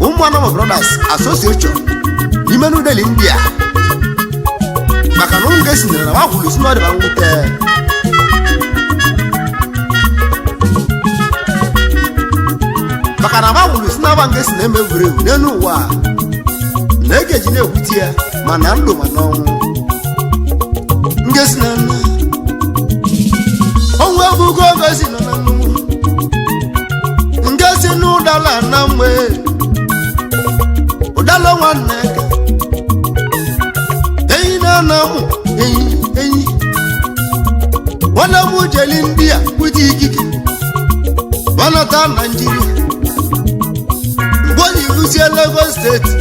ụmụ anọmọ brothers association n'ime n'udeli ndị a maka na ụmụ ga-esi na wakwuru isi na ọdịba nwute maka na wakwuru isi na aba ga-esi na eme egwuregwu n'elu ụwa na-egeji na-ekwute ya ma na ndụ ma n'ọnwụ ngesi na nna ọnwụ ebugo ngesi nọ na nnụnụ ngesi n'ụdala na mgbe ụdala nwanne eke enyi na-ana mụ enyi nwanne m jeli ndị a kwute ikike banata Naijiria mgbe onye irusie Lagos steeti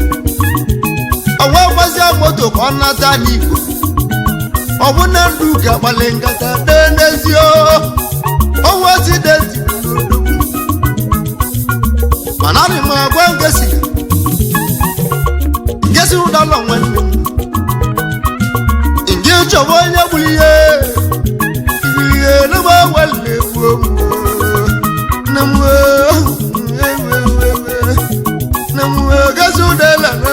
ọnwa gbazia moto ka ọ nata n'Igbo ọ bụ na ndụ ka gbalị nkata n'ezie ọnwa sidenti mana arị m agwa ngesi ụdala nwanne m nge chọba onye gburu ihe n'ebe agwala egwu na m gesi ụdala na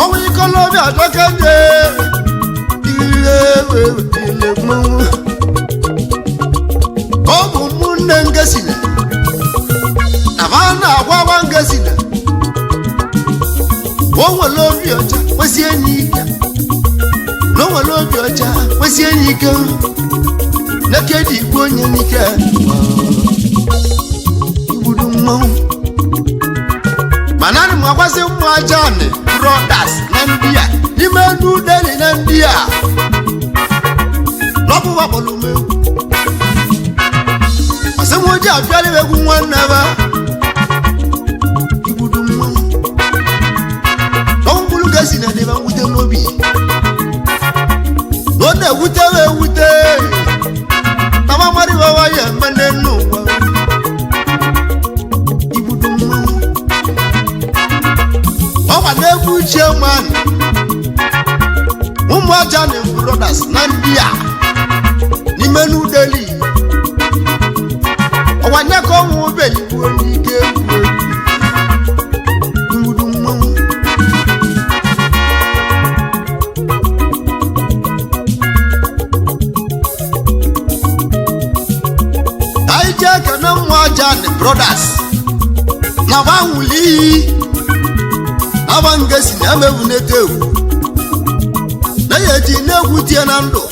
ọnwụ ikolobi adọkaje ihe wele mmanwụ ọ bụ ụmụnne ngesina na ma na-agwawa ngesina o nwere obi ọcha kwesị enyi ya no nwere obi ọcha kwesie enyi ike n'eke dị igbu onye n'ike igbudu mmanwụ mana ana m agwazi ụmụ ajani brothers na ndị a n'ime New Delhi na ndị a n'ọbụwa kpọrọ m egwu asị m oji abịala egwu nwanne ba igbudu mmanwụ n'ọmụbụrụ ka esi na debe mwute n'obi na ọ na-ewute ewute na mamari bawa ya mene n'ụwa igbudu mmanwụ ọkwa na-egwu uche man ụmụ ajani brothers na ndị a n'ime New Delhi ọwa nye ka ọnwụ obe igbu onye ike egwu igbudu mmanwụ anyị jee kene ụmụ ajani brothers na banwuli iyi aba ngesi na emewu n'ete egwu na ya eji na-egwu tie na ndụ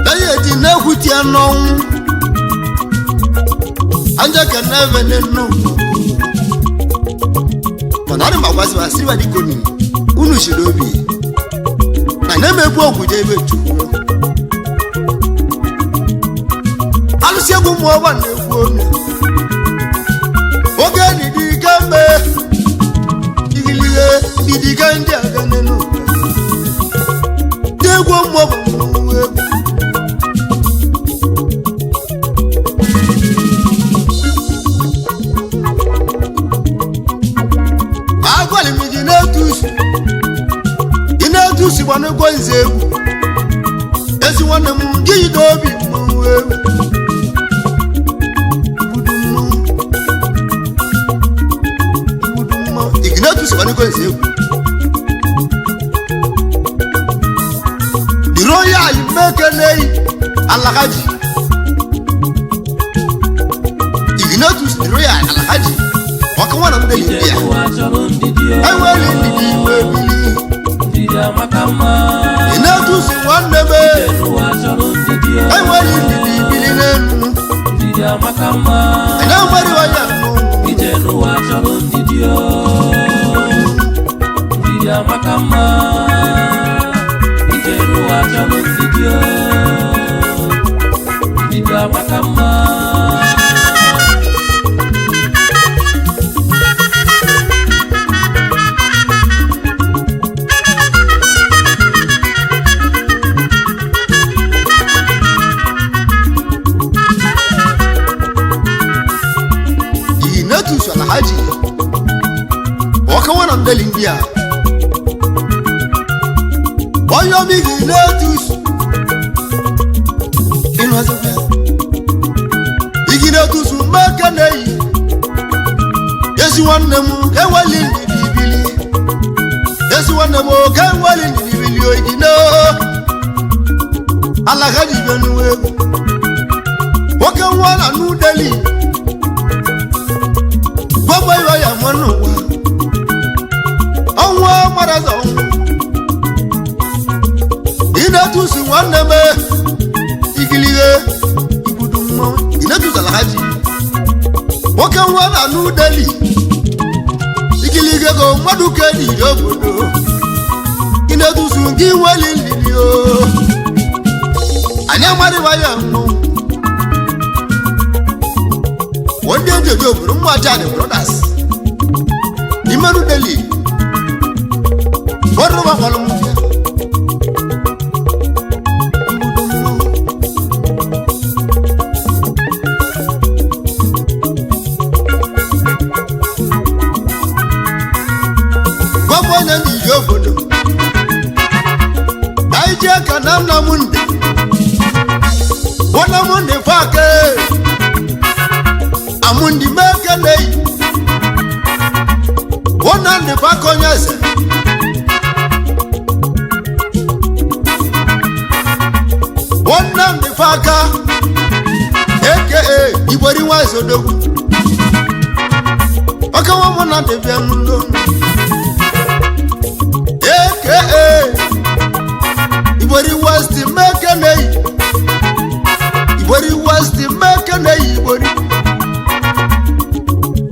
na ya eji na-egwu tie n'ọnwụ anje kene ebe n'enu mana adị m agwazi ma siriwa dikoni unu shiri obi na na-emegbu ogwuje ebe chukwu alụsị egwu ụmụ ọgba na-egwu onye oge dịdị kemgbe igilihe dịdịga ndị aga n'enu ndị egwu ụmụ ọgba egwu agwali m ji na-etu usi gbanụgwọ nze egwu ezi nwanne m gị yide obi mmanwụ egwu ignetus gbanụgwọ nze egwu the royal mekeleyi alhaji ignetus the royal alhaji ọka nwana m deli ndị ya enwere ndidi iwe bili ignetus nwanne m enwere ndidi ibili n'elu anya nwere onye ignetus alhaji ọka nwana m deli ndị a onye obi gị ignetus ignetus mmeke na-eyi ezi nwanne m enweli ndidi ibili ezi nwanne m oke enweli ndidi ibili oyigine alhaji benuwe egwu nwoke nwa na New Delhi gbogbo iwe ya mọ n'ụwa ọnwụ maraza ọnwụ ignetus nwanne m igilihe igbudu mmanwụ ignetus alhaji nwoke nwa na New Delhi igilihe go mmadụ ka ediri obodo ignetus gị nweli ndidi o anyị amarịwa ya mmanwụ ndị ejeji obodo ụmụ ajani brothers n'ime New Delhi ọrụ gbakwara m bịa gwagwa onye n'iji obodo anyị jee ka na nna m ndị nwanne m ndị fake amundi meke nei wona ndi bakonyeze wona ndi faka eke ibori wazo dogu aka wona ndi bianulo eke meke na-eyi igbori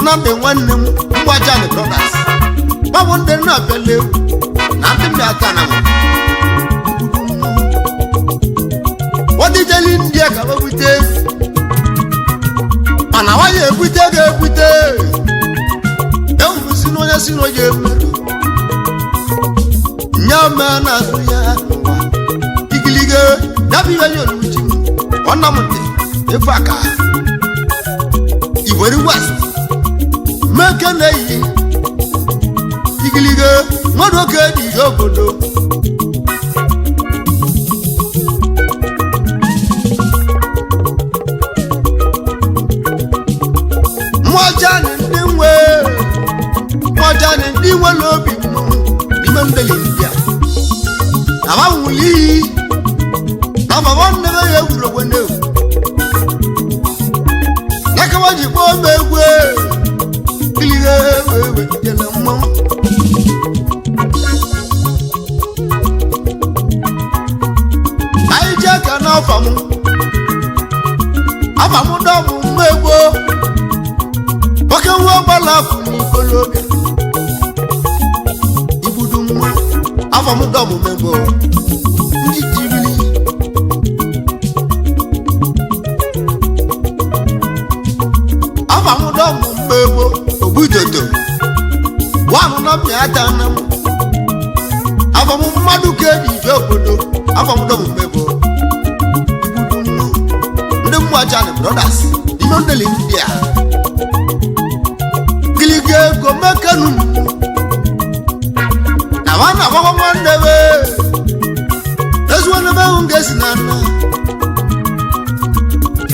na ndị nwanne m mgbajani brothers gbabụ ndị na-abịala egwu na ndị na-ata na wadijeli ndị a ka webute mana nwaanyị ebute ga-ebute ewuru si n'onye si n'onye mmerụ nye mee na-azụ ya igilige ya bụ ihe nye oluji ọna m dị efe aka iwere west meke na-eyi igilige mmadụ oke dị ihe obodo mmụọjani ndị nwere obi n'ime ndeli ndị a amanwụli iyi na baba nnebe ya egwuru ogwe na-egwu n'akawa ji kpọọ m egwu ilige ewe jele mmanwụ anyị ji aka n'afọ m dọbụ mma egwu oke nwa ọgbala afọ n'ikolobịa ibudu mma afọ m dọbụ megbo ndị jirili afọ m dọbụ mmegbo ogbudodo nwanụ na mmịata na m afọ m mmadụ ka eji ije obodo afọ m dọbụ mmegbo ibudu mma ndị mmụọjani brothers ime ndeli ndị a gilige ego mekanu na wana baba mwandebe ezuwane be ungesi nana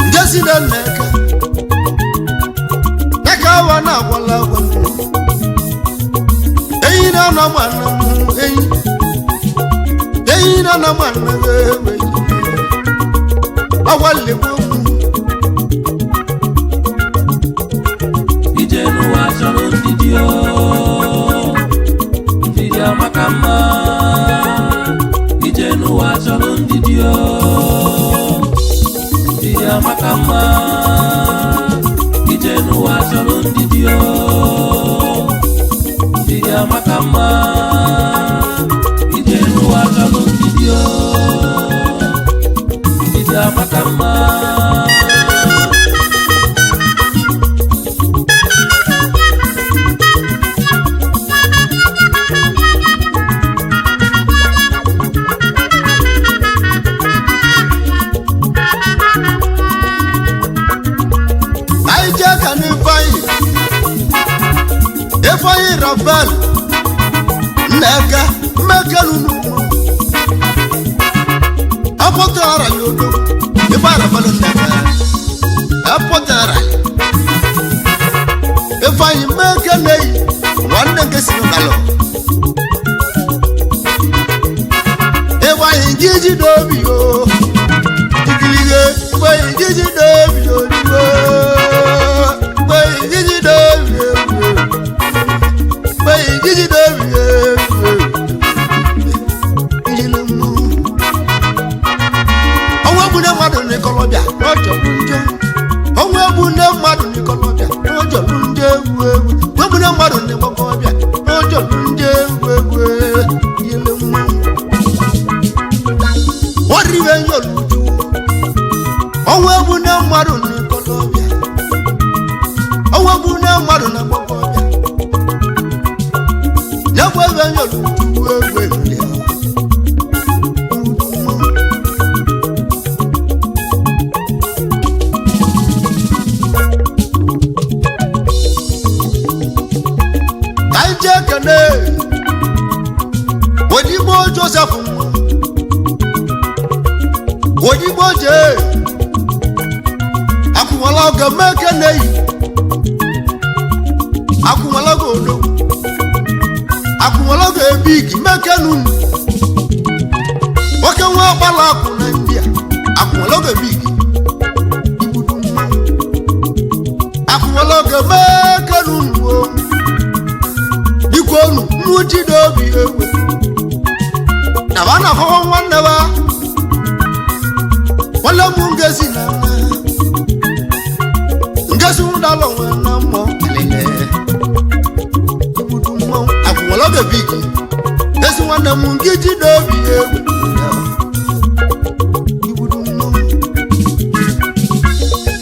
ngesi na neka neka wana wala wala eyi na na mwana mu eyi na na mwana wewe awale bu Ijenuwa chọrọ ndidi o, ndidi amaka mma. Ijenuwa chọrọ ndidi o, ndidi amaka mma. Ijenuwa chọrọ ndidi o, ndidi amaka mma. Ijenuwa chọrọ ndidi o, ndidi amaka mma. Ifeanyi Rafael Nneka mmekelunu apọtara ya odo Ifeanyi Rafael Nneka apọtara Ifeanyi mmekeneyi nwanne nke si n'ụlọ Ifeanyi jiji dobi o ikilige Ifeanyi jiji dobi o Ifeanyi jiji dobi o Gigi David, ọnwa bụ na mmadụ n'Ikolobịa n'ọjọ ndị ọnwa bụ na mmadụ n'Ikolobịa n'ọjọ ndị egwu egwu ọnwa bụ na mmadụ n'Igbokobịa n'ọjọ ndị egwu egwu yele mma ọrịwe nyoluju ọnwa bụ na mmadụ n'Ikolobịa ọnwa bụ na mmadụ n'Igbokobịa Yagwe venyo luwe wele Kaije kene Wodibo Joseph Wodibo je Akumala ga mekene Akumala go do Akumalogo ebigi mekenu Oke nwa ọgbala akụ na ndị a Akumalogo ebigi ibudu mma Akumalogo mekenu Ikonu n'uji dobi ewe Na wana fawa nwanne ba Wala mungezi na bebi gị ezi nwanne m nke ji n'obi egwu igbudu mmanwụ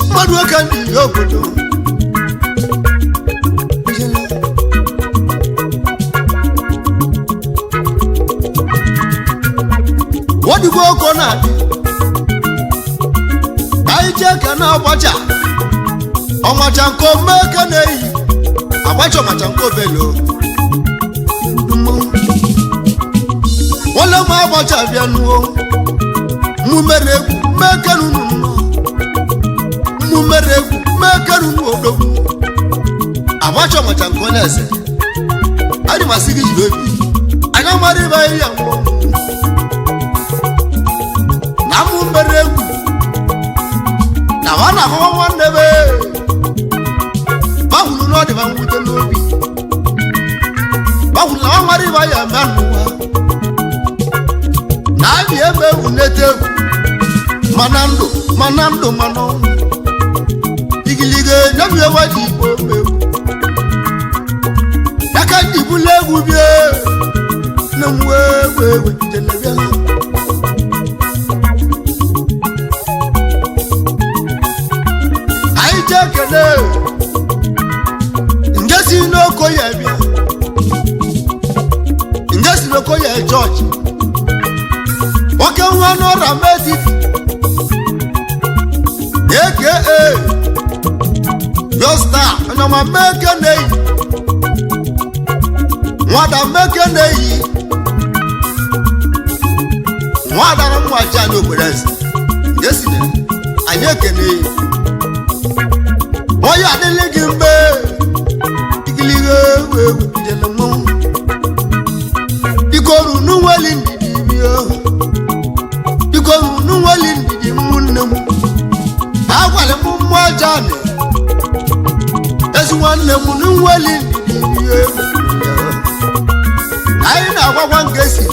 mmadụ oke ndị ihe obodo wodigo oko na-adị anyị jee ka na-agbacha ọmacha nke omeke na-eyi agbacha ọmacha nke obelo wale ma agbacha bịa nuo mmumere egwu mekerunu mmumere egwu mekerunu odogwu agbacha ọmacha nke onye eze anyị masị gị jiri obi anya mara ịba ihe ya nwụọ na mmumere egwu na wa na ahụhụ nwanne be bahụrụ na ọ dịba mwute n'obi bahụrụ na ọ mara ịba ya eme n'ụwa na abịa ebe egwu nete egwu mana ndụ mana ọnwụ igilige nyebi ewa ji igbo egwu aka ndị bụla egwu bie na mwe egwu jelebịa anyị jee kele nje si n'oko ya bịa nje si n'oko ya chọọchị nwoke nwa n'ọra metiti eke yosta anyama meke na-eyi nwada meke na-eyi nwada na mwachi anyị obodo eze nje si na anyị ekene onye adịghị gị mgbe igilige egwu jele mmanwụ ikoru n'unweli ndidi bịa ikoru n'unweli ndidi nwanne m agwara m mmụọ aja anị ezi nwanne m n'unweli ndidi bịa anyị na-agwagwa nke si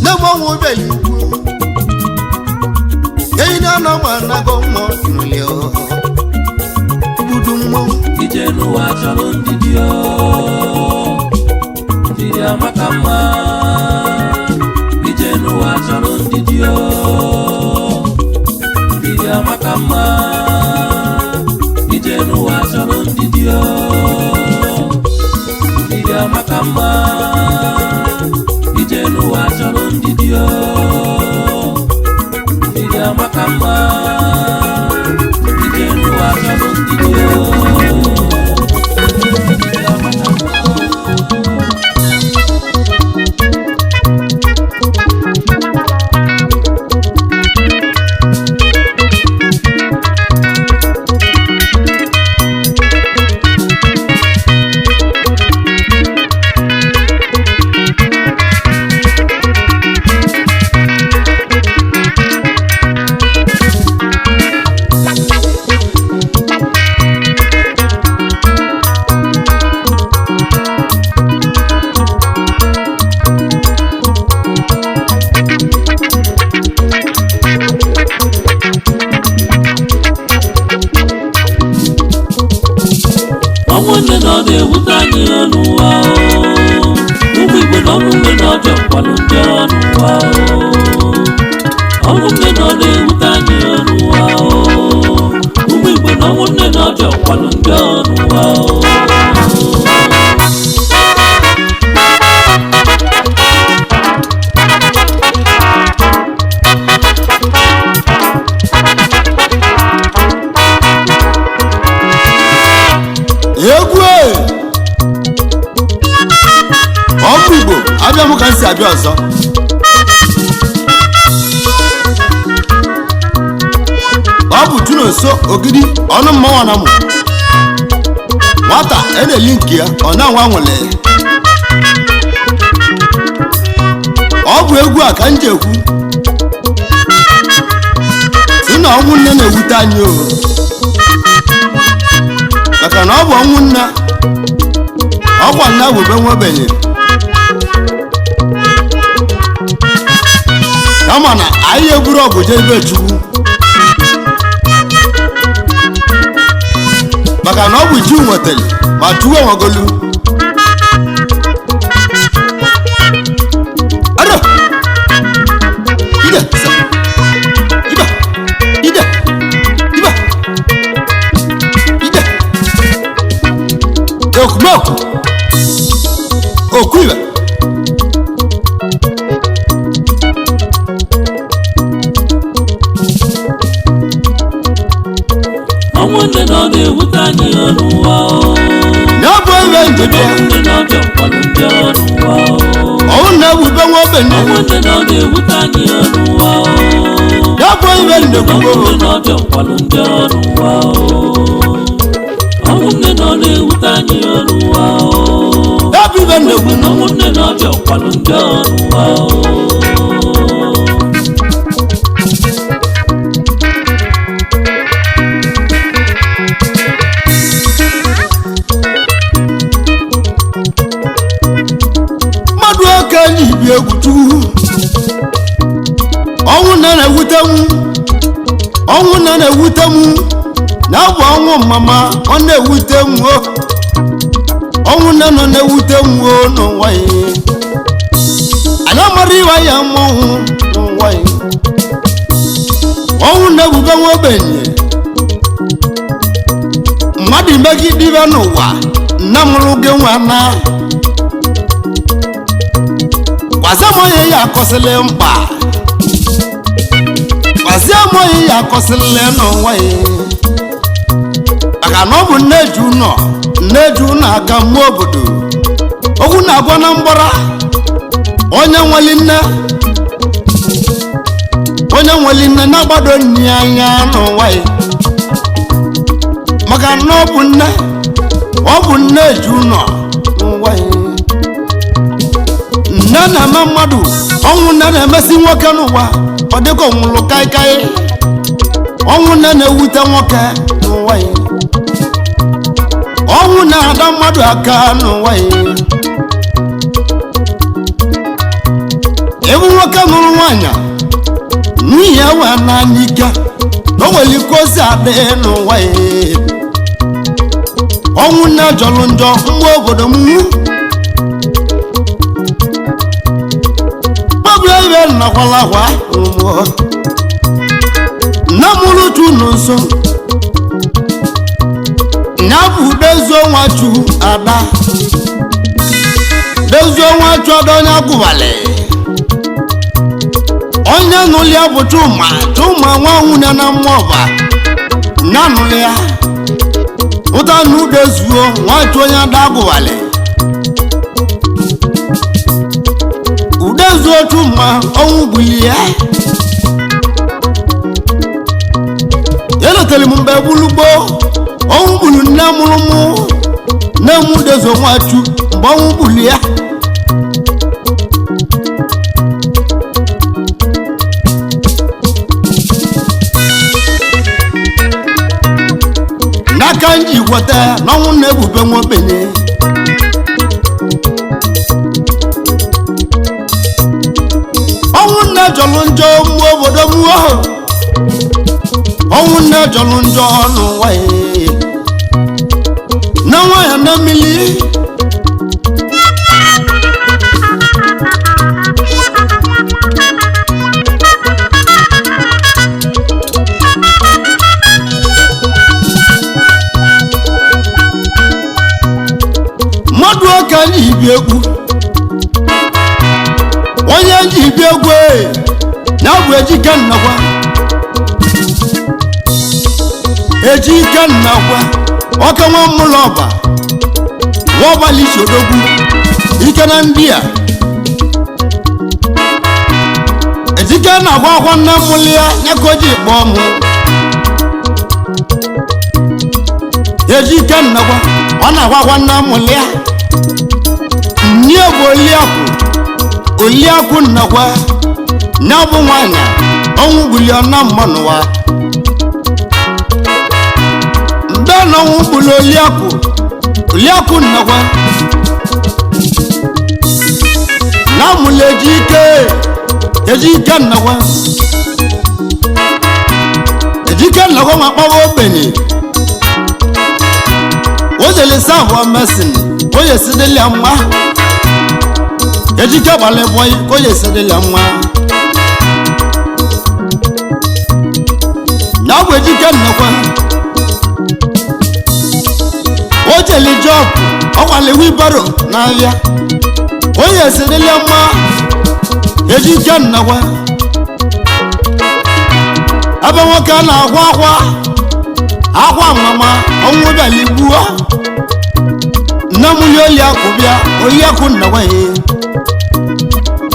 na-egbanwe obeli ikwu eyi na-anọ ma nago mmụọ nụlị igbudu mmụọ ije n'ụwa chọrọ ndidi ndidi amaka mma ije n'ụwa chọrọ ndidi ndidi amaka mma ije n'ụwa chọrọ ndidi ndidi amaka mma ije n'ụwa chọrọ ndidi ndidi amaka mma ije n'ụwa chọrọ ndidi ọnwụnne na ọ na-ewute anyị n'ụwa ụmụ Igbo na ọnwụnne na ọjọọ kwalụ ndị n'ụwa ọnwụnne na ọ na-ewute anyị n'ụwa ụmụ Igbo na ọnwụnne na ọjọọ kwalụ ndị n'ụwa egwu ọmụ Igbo abịa m ka m si abịa ọzọ ọ bụ Nonso Ogidi ọnụ mmanwụ na mụ nwata na-eli nke ya ọ na-anwa nwele ọ bụ egwu a ka m ji ekwu si na ọnwụ nne na-ewute anyị maka na ọ bụ ọnwụ nna ọkwa nna bụ be nwebenye kama na anyị eburu ọgụ jee ebe Chukwu maka na ọ bụ ji nwetara ma Chukwu enwegolu Onoku Okuiba Ọnwụnne na ọ na-ewute anyị n'ụwa N'ọbụ ebe njide ọnwụnne na ọ bịakwalụ ndị n'ụwa Ọwụ na-ebube nwa obenye ọnwụnne na ọ na-ewute anyị n'ụwa N'ọbụ ebe ndegbu ọnwụnne na ọ bịakwalụ ndị n'ụwa ọnwụnne na ọ na-ewute anyị n'ụwa N'ọbụ ebe ndegbu ọnwụnne na ọ bịakwalụ ndị n'ụwa Ibi egwutu ọnwụ na-ewute m ọnwụ na-ewute m na bụ ọnwụ mama ọ na-ewute m ọnwụ na-ewute m n'ụwa ya ana mara iwe ya mmọnwụ n'ụwa ya ọnwụ na-ebube nwa ogbenye mmadụ megide ibe n'ụwa nna mụrụ gị nwa na Kwazamoye ya akọsịlị mkpa Kwazamoye ya akọsịlị n'ụwa ya maka na ọ bụ nneju ụnọ aka mmụọ obodo okwu na-agwa na mgbara onye nweli nne na-agbado nne anya n'ụwa ya maka na ọ bụ nneju ụnọ n'ụwa ya nne na-eme mmadụ ọnwụ nne na-emesi nwoke n'ụwa ọ dịka ọnwụlụ kaikai ọnwụ nne na-ewute nwoke n'ụwa ya ọnwụ na-ada mmadụ aka n'ụwa ya ịbụ nwoke nụrụ nwaanyị nwunye ewe n'anya ike na o nwere ike ozi adị n'ụwa ya ọnwụ nne jọrọ njọ mgbe obodo m ebe nakwala kwa na mụrụ chu Nonso nya bụ dezuo nwachu ada dezuo nwachu ada onye agụbalị onye nụlị ya bụ Chuma nwa nwunye na mmụọba na nụlị ya ụta na udezuo nwachu onye ada agụbalị Udezu Chuma ọnwụ bulie elotere m mgbe gbulugbo ọnwụ bulu nne mụrụ mụ nne m Udezu nwachu mgbe ọnwụ bulie n'aka nji gweta na ọnwụ na-ebube nwa ogbenye ọnwụ nne jọrọ njọ mmụọ obodo m ọnwụ nne jọrọ njọ n'ụwa ya na nwanyị na mmiri mmadụ ọka na ibi egwu onye ji ibi egwu na bụ ejike nnakwa ọka nwa mmụlọ ọba nwaọbalị isodogwu ike na ndị a ejike na-agwa akwa nna mmụlị ya ka o ji kpọọ mụ ejike nnakwa ọ na-agwa akwa nna mmụlị ya nne bụ Oliakụ nnakwa na bụ nwanyị ọnwụ buli ọna mmanụwa mgbe na ọnwụ buli Oliakụ nnakwa na mụlụ ejike nnakwa ma kpawa ogbenye ojelisa abụọ mesin onye sidili mma ejike balị bọyị ka onye sidili mma na bụ ejike nnekwa o jeli job ọkwale wibaro n'ahịa onye eserele mma ejike nnakwa ebe nwoke a na-akwa akwa mama ọnwụ bịala igbuo nne m ya oliakụ bịa oliakụ nnakwa ya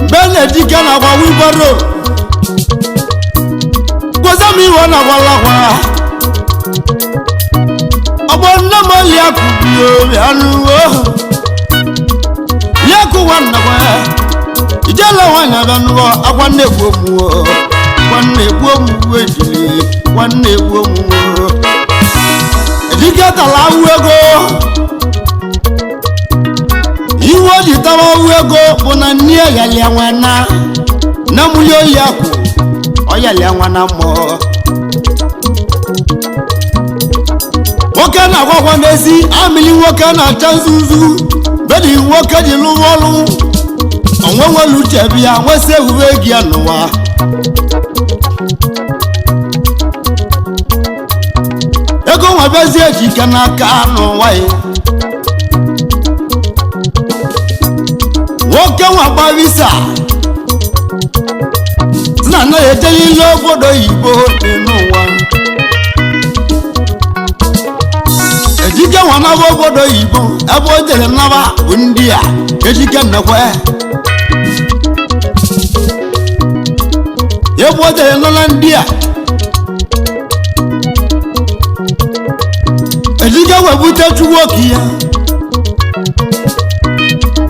mgbe na-ejike na-akwa wibaro gozi m iwe na-akwalakwa ọgbọ nne m oliakụ bịa bịa n'uwe liakụ nwa nnakwa ijele nwanyị abịa n'ụwa akwa nne-egbu omuwo nwanne egbu omuwo ejili nwanne egbu omuwo ejike tala awụ ego iwe o ji tawa awụ ego bụ na nne ya yalia nwana na muli oliakụ ọ yalia nwana mmụọ nwoke na-agwagwa n'ezi amịli nwoke na-acha nzuzu bedi nwoke ji lụwa ọrụ onwe nwere uche bịa nwesị ewuwe gị ya n'ụwa ego nwebezie ejike n'aka n'ụwa ya nwoke nwagba visa na anaghị ejelile obodo oyibo dị n'ụwa ejike nwanaba obodo oyibo ebe o jere nnaba bụ ndị a ejike nnekwe ebe o jere nala ndị a ejike wee bute chuwoki ya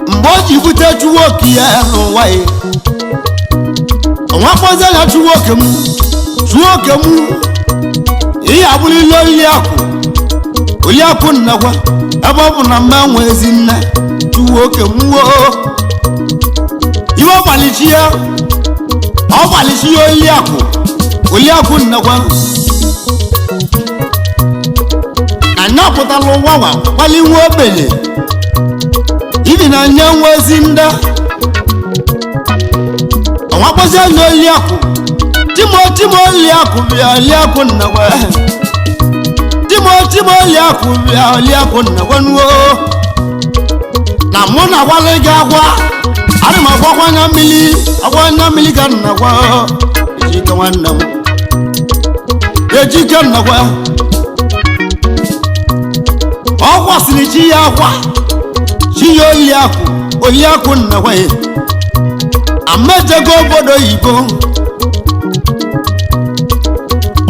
mgbe o ji bute chuwoki ya n'ụwa ya ọnwa kpọzie ya chuwoke m ihe abụrụla oliakụ nnekwa ebe ọ bụ na mma nwe ezi nne chuwoke m woo iwe ọgbalichi ya oliakụ nnekwa anya pụtala ụwawa kpali nwa ogbenye ibi na anya nwa ezi nda ọnwa kpọzie anya oliakụ timo oliakụ bịa oliakụ nnekwa timo oliakụ bịa oliakụ nnekwa nuo na mụ na agwala gị agwa ana m agwakwa anya mmiri ka nnekwa ejike nwanne m ejike nnekwa ọ kwasịrị chi ya akwa chi ya oliakụ nnekwa ya amejego obodo oyibo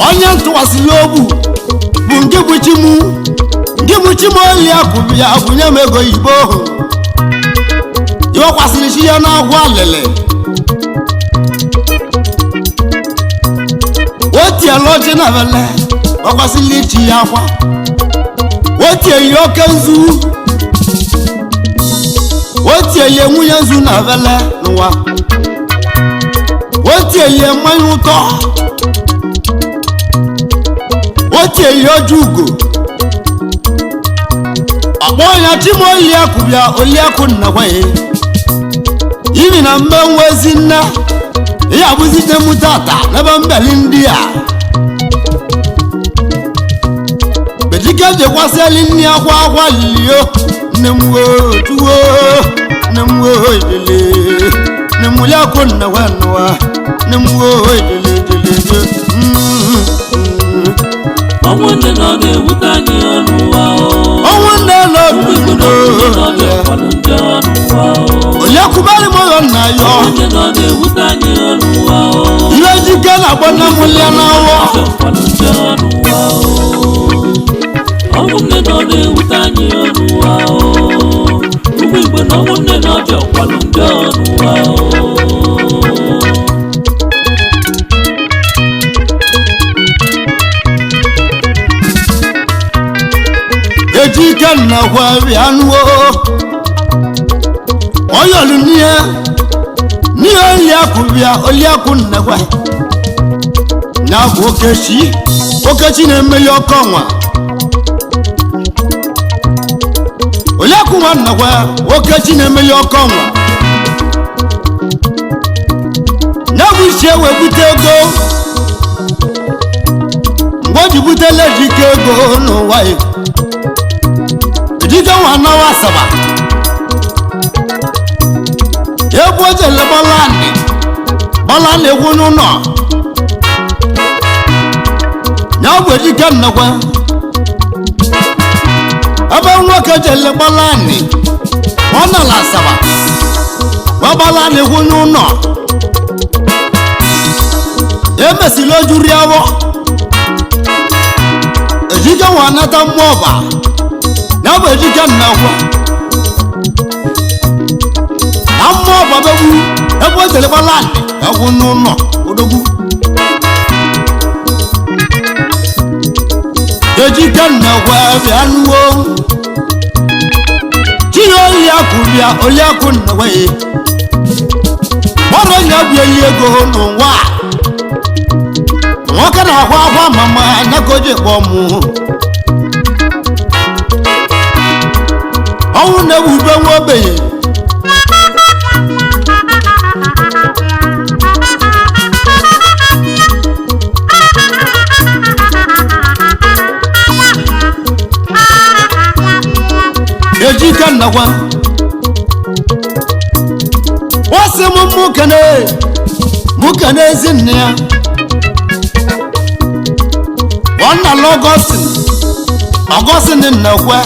onye ntụwasịrị ogbu bụ nke bụ chi m oliakụ ya bunye m ego oyibo iwe kwasịrị chi ya n'agwa alele otiela oche na bele ọ kwasịrị chi ya akwa otie ya oke nzu otie ya nwunye nzu na bele n'ụwa otie ya mmanya ụtọ otie ya oju ugo ọkpọ ya chimo oliakụ bịa oliakụ nnekwa ya imi na mbe nwa ezi nne ihe abụzite mụ tata n'ebe mbeli ndị a bejike jekwasịali nne akwa lilio nne m tuwo nne m idele nne m oliakụ nnekwa n'ụwa nne m idele ọnwụ nne nọ na-ewute anyị ọnụwa ọnwụ nne nọ oliakụbari m ụlọ nna ya ihe ejike na-akpọ nne m lia n'awọ ọnwụ nne nọ na-ewute anyị ọnụwa ụmụ Igbo na ọnwụ nne nọ dị ọkwalụ ndị ọnụwa ejike nnekwa bịa nuo oyolu n'ihe oliakụ bịa oliakụ nnekwa na bụ okechi na-emeli ọkọ ọnwa oliakụ nwa nnekwa okechi na-emeli ọkọ ọnwa ya bụ isi ewe bute ego mgbe o ji butela ejike ego n'ụwa ya ejike nwa nawa asaba ebo jele balani egwu n'ụlọ ya bụ ejike nnekwa ebe nwoke jele balani ọ nala asaba balani egwu n'ụlọ emesila ojuri awọ ejike nwa nata mmụọba ya bụ ejike nnekwa na mmụọba begbu ebe o jele balani egwu n'ụlọ odogwu ejike nnekwa bịa nuwo chiyo oyi akụ bịa oli akụ nnekwa ya ọrụ ya bịa yi ego n'ụwa nwoke na-akwa akwa mama nakoji kpọ mụ ọnwụ na-ewube nwa ogbenye ejike nnekwa wasi m mukene ezi nne ya wana Ọgọstin nnekwe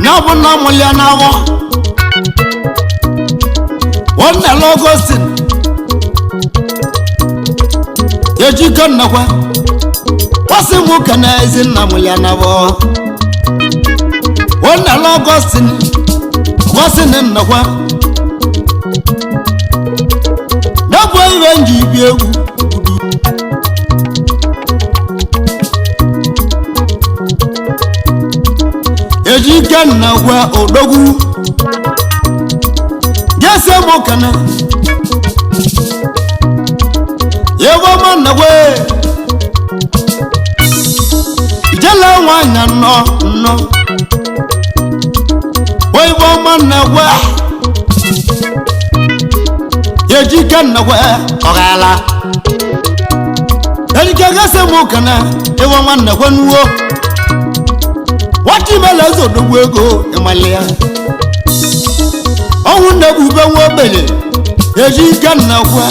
na bụ na mụlịa n'awọ wana Ọgọstin ejike nnekwe wasi mukene ezi nna mụlịa n'awọ wana Ọgọstin nnekwe na-bụ iwe nji ibi egwu ejike nnekwe odogwu jese mokana yewoma nnekwe ijele nwanya nnọ oyiboma nnekwe ejike nnekwe ọgala ejike gese mokana yewoma nnekwe nuwo wati mele zodogwu ego ịmalịa ọnwụ na-ebube nwa ogbenye ejike nnekwe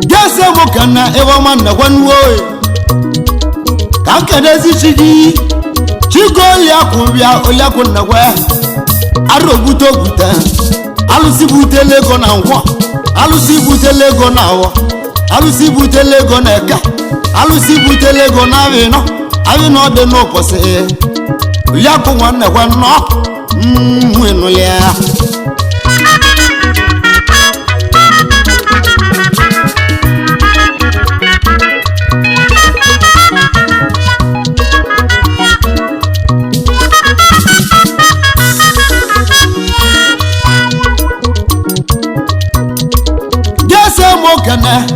gese mokana yewoma nnekwe nuwo ka nkedezi chi gị chigo oliakụ nnekwe arụgbute ogwute alụsị butele ego na nkwọ alụsị butele ego na awọ alụsị butele ego na eke alụsị butele ego na avịnọ dị n'ụbọchị oliakụ nwa nnekwe nnọ ịnụlịa mokene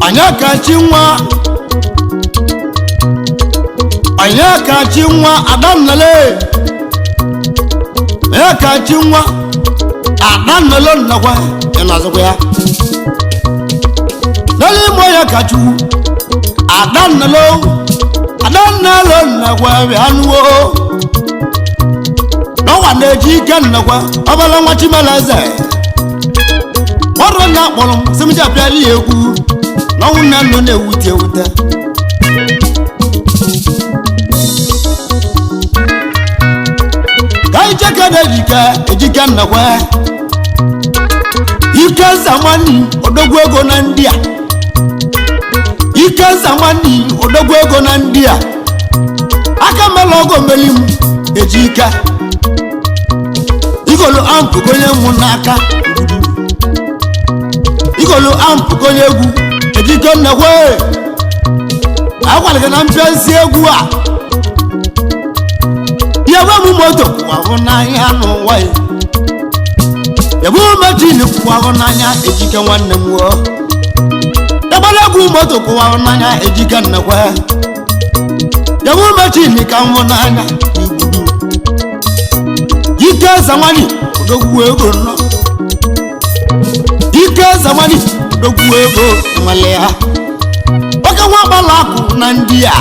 anya kachi nwa adannale anya kachi nwa adannale nnekwe ịnazụkwa ya n'elu imo ya kachu adannale nnekwe bịa nuwo n'ọwa na-eji ike nnekwe ọbala nwa chimeleze ọrụ na akpọrọ m sị m ji abịala ya egwu na ọnwụ nna nọ na-ewute ka anyị cheke ejike nnekwe ike zamani odogwu ego na ndị a ike zamani odogwu ego na ndị a aka mela ọgọ meli m ejike igolu ampụgonye mụ n'aka igolu ampụgonye egwu ejike nnekwe agwara gị na mpịazi egwu a yabe m moto kwahụ n'anya n'ụwa ya yabe mechin kwahụ n'anya ejike nwanne m wo yagbala egwu moto kwahụ n'anya ejike nnekwe yabe mechin ka m hụ n'anya igbudu ike zamani odogwu ego nọ ike zamani odogwu ego nwale ya oke nwa balaku na ndị a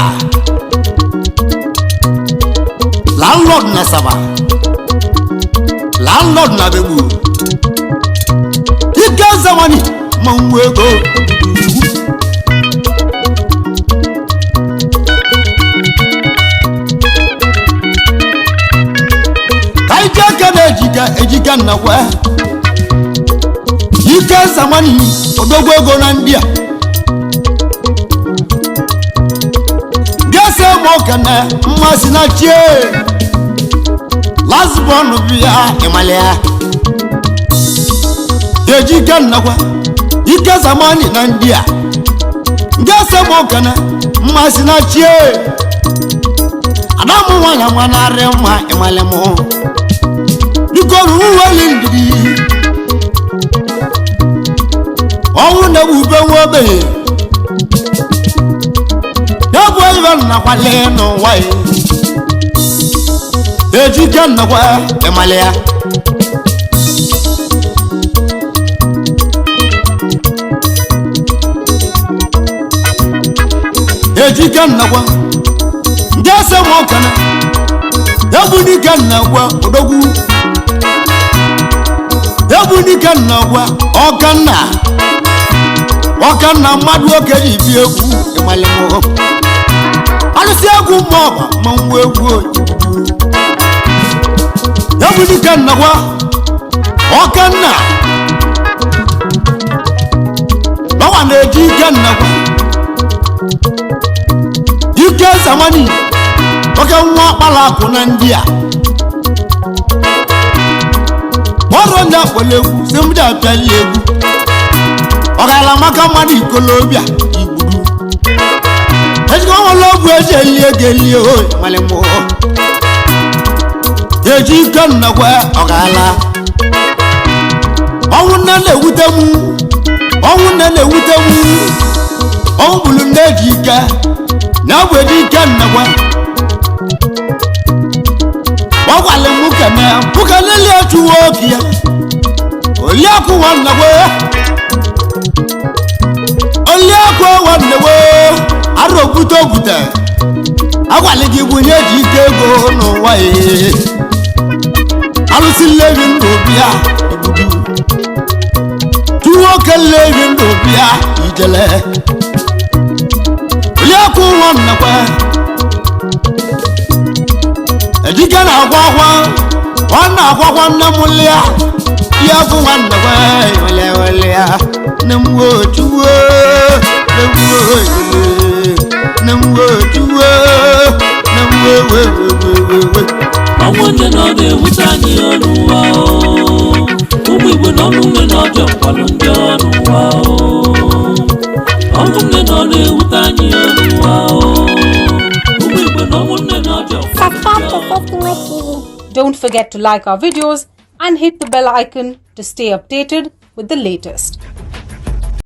landlord na Saba landlord na Begbu ike zamani manwu ego kaijeke na ejike nnakwa ike zamani odogwu ego na ndị a gese mokana mmasị na chie lasbon bịa ịmalịa ejike nnakwa ike zamani na ndị a gese mokana mmasị na chie adamu nwanyị nwanarị mma ịmalị mụ bikoru uweli ndidi ọnwụ na-ewube nwa ogbenye ya bụ ibe nnakwale n'ụwa ejike nnakwa ịmalị ya ejike nnakwa ndị ese ma ọkana ebu dike nnakwa odogwu ebu dike nnakwa ọkanna mmadụ oke ji bi egwu ịmalị mụ alụsị egwu mmụọba ma nwa egwu ebu dike nnakwa ọkanna bawa na-eji ike nnakwa ike zamani oke nwa akpala akụ na ndị a ọrụ ndị akpọla egwu si mdị apịali egwu ọ gaala maka mmadụ ikolobịa igburu ejikọ nwere ọgwụ eji eli ego eli oyi nwale mụ eji ike nnakwa ọ gaala ọnwụ nne na-ewute m ọnwụ bụrụ nne eji ike na-abụ eji ike nnakwa ọgwalị m puka lele chụwa oke ya oliakụ nwannakwa oliakụ nwannewe arụbute ogwute agwalị gị bunye ji ike ego n'ụwa alụsị nlebi ndụ bịa igbudu chụwa oke nlebi ndụ bịa ijele oliakụ nwannakwa ejike na-agwakwa nne m lịa ya bụ nwannakwa wele ya nne m wochuwo ọnwụ nne na ọ na-ewute anyị ọnụwa ụmụ Igbo na ọnụ nne na ọjọọ kwalụ ndị ọnụwa ọnwụ nne na ọ na-ewute anyị ọnụwa ụmụ Igbo na ọnwụ nne na ọjọọ Don't forget to like our videos and hit the bell icon to stay updated with the latest.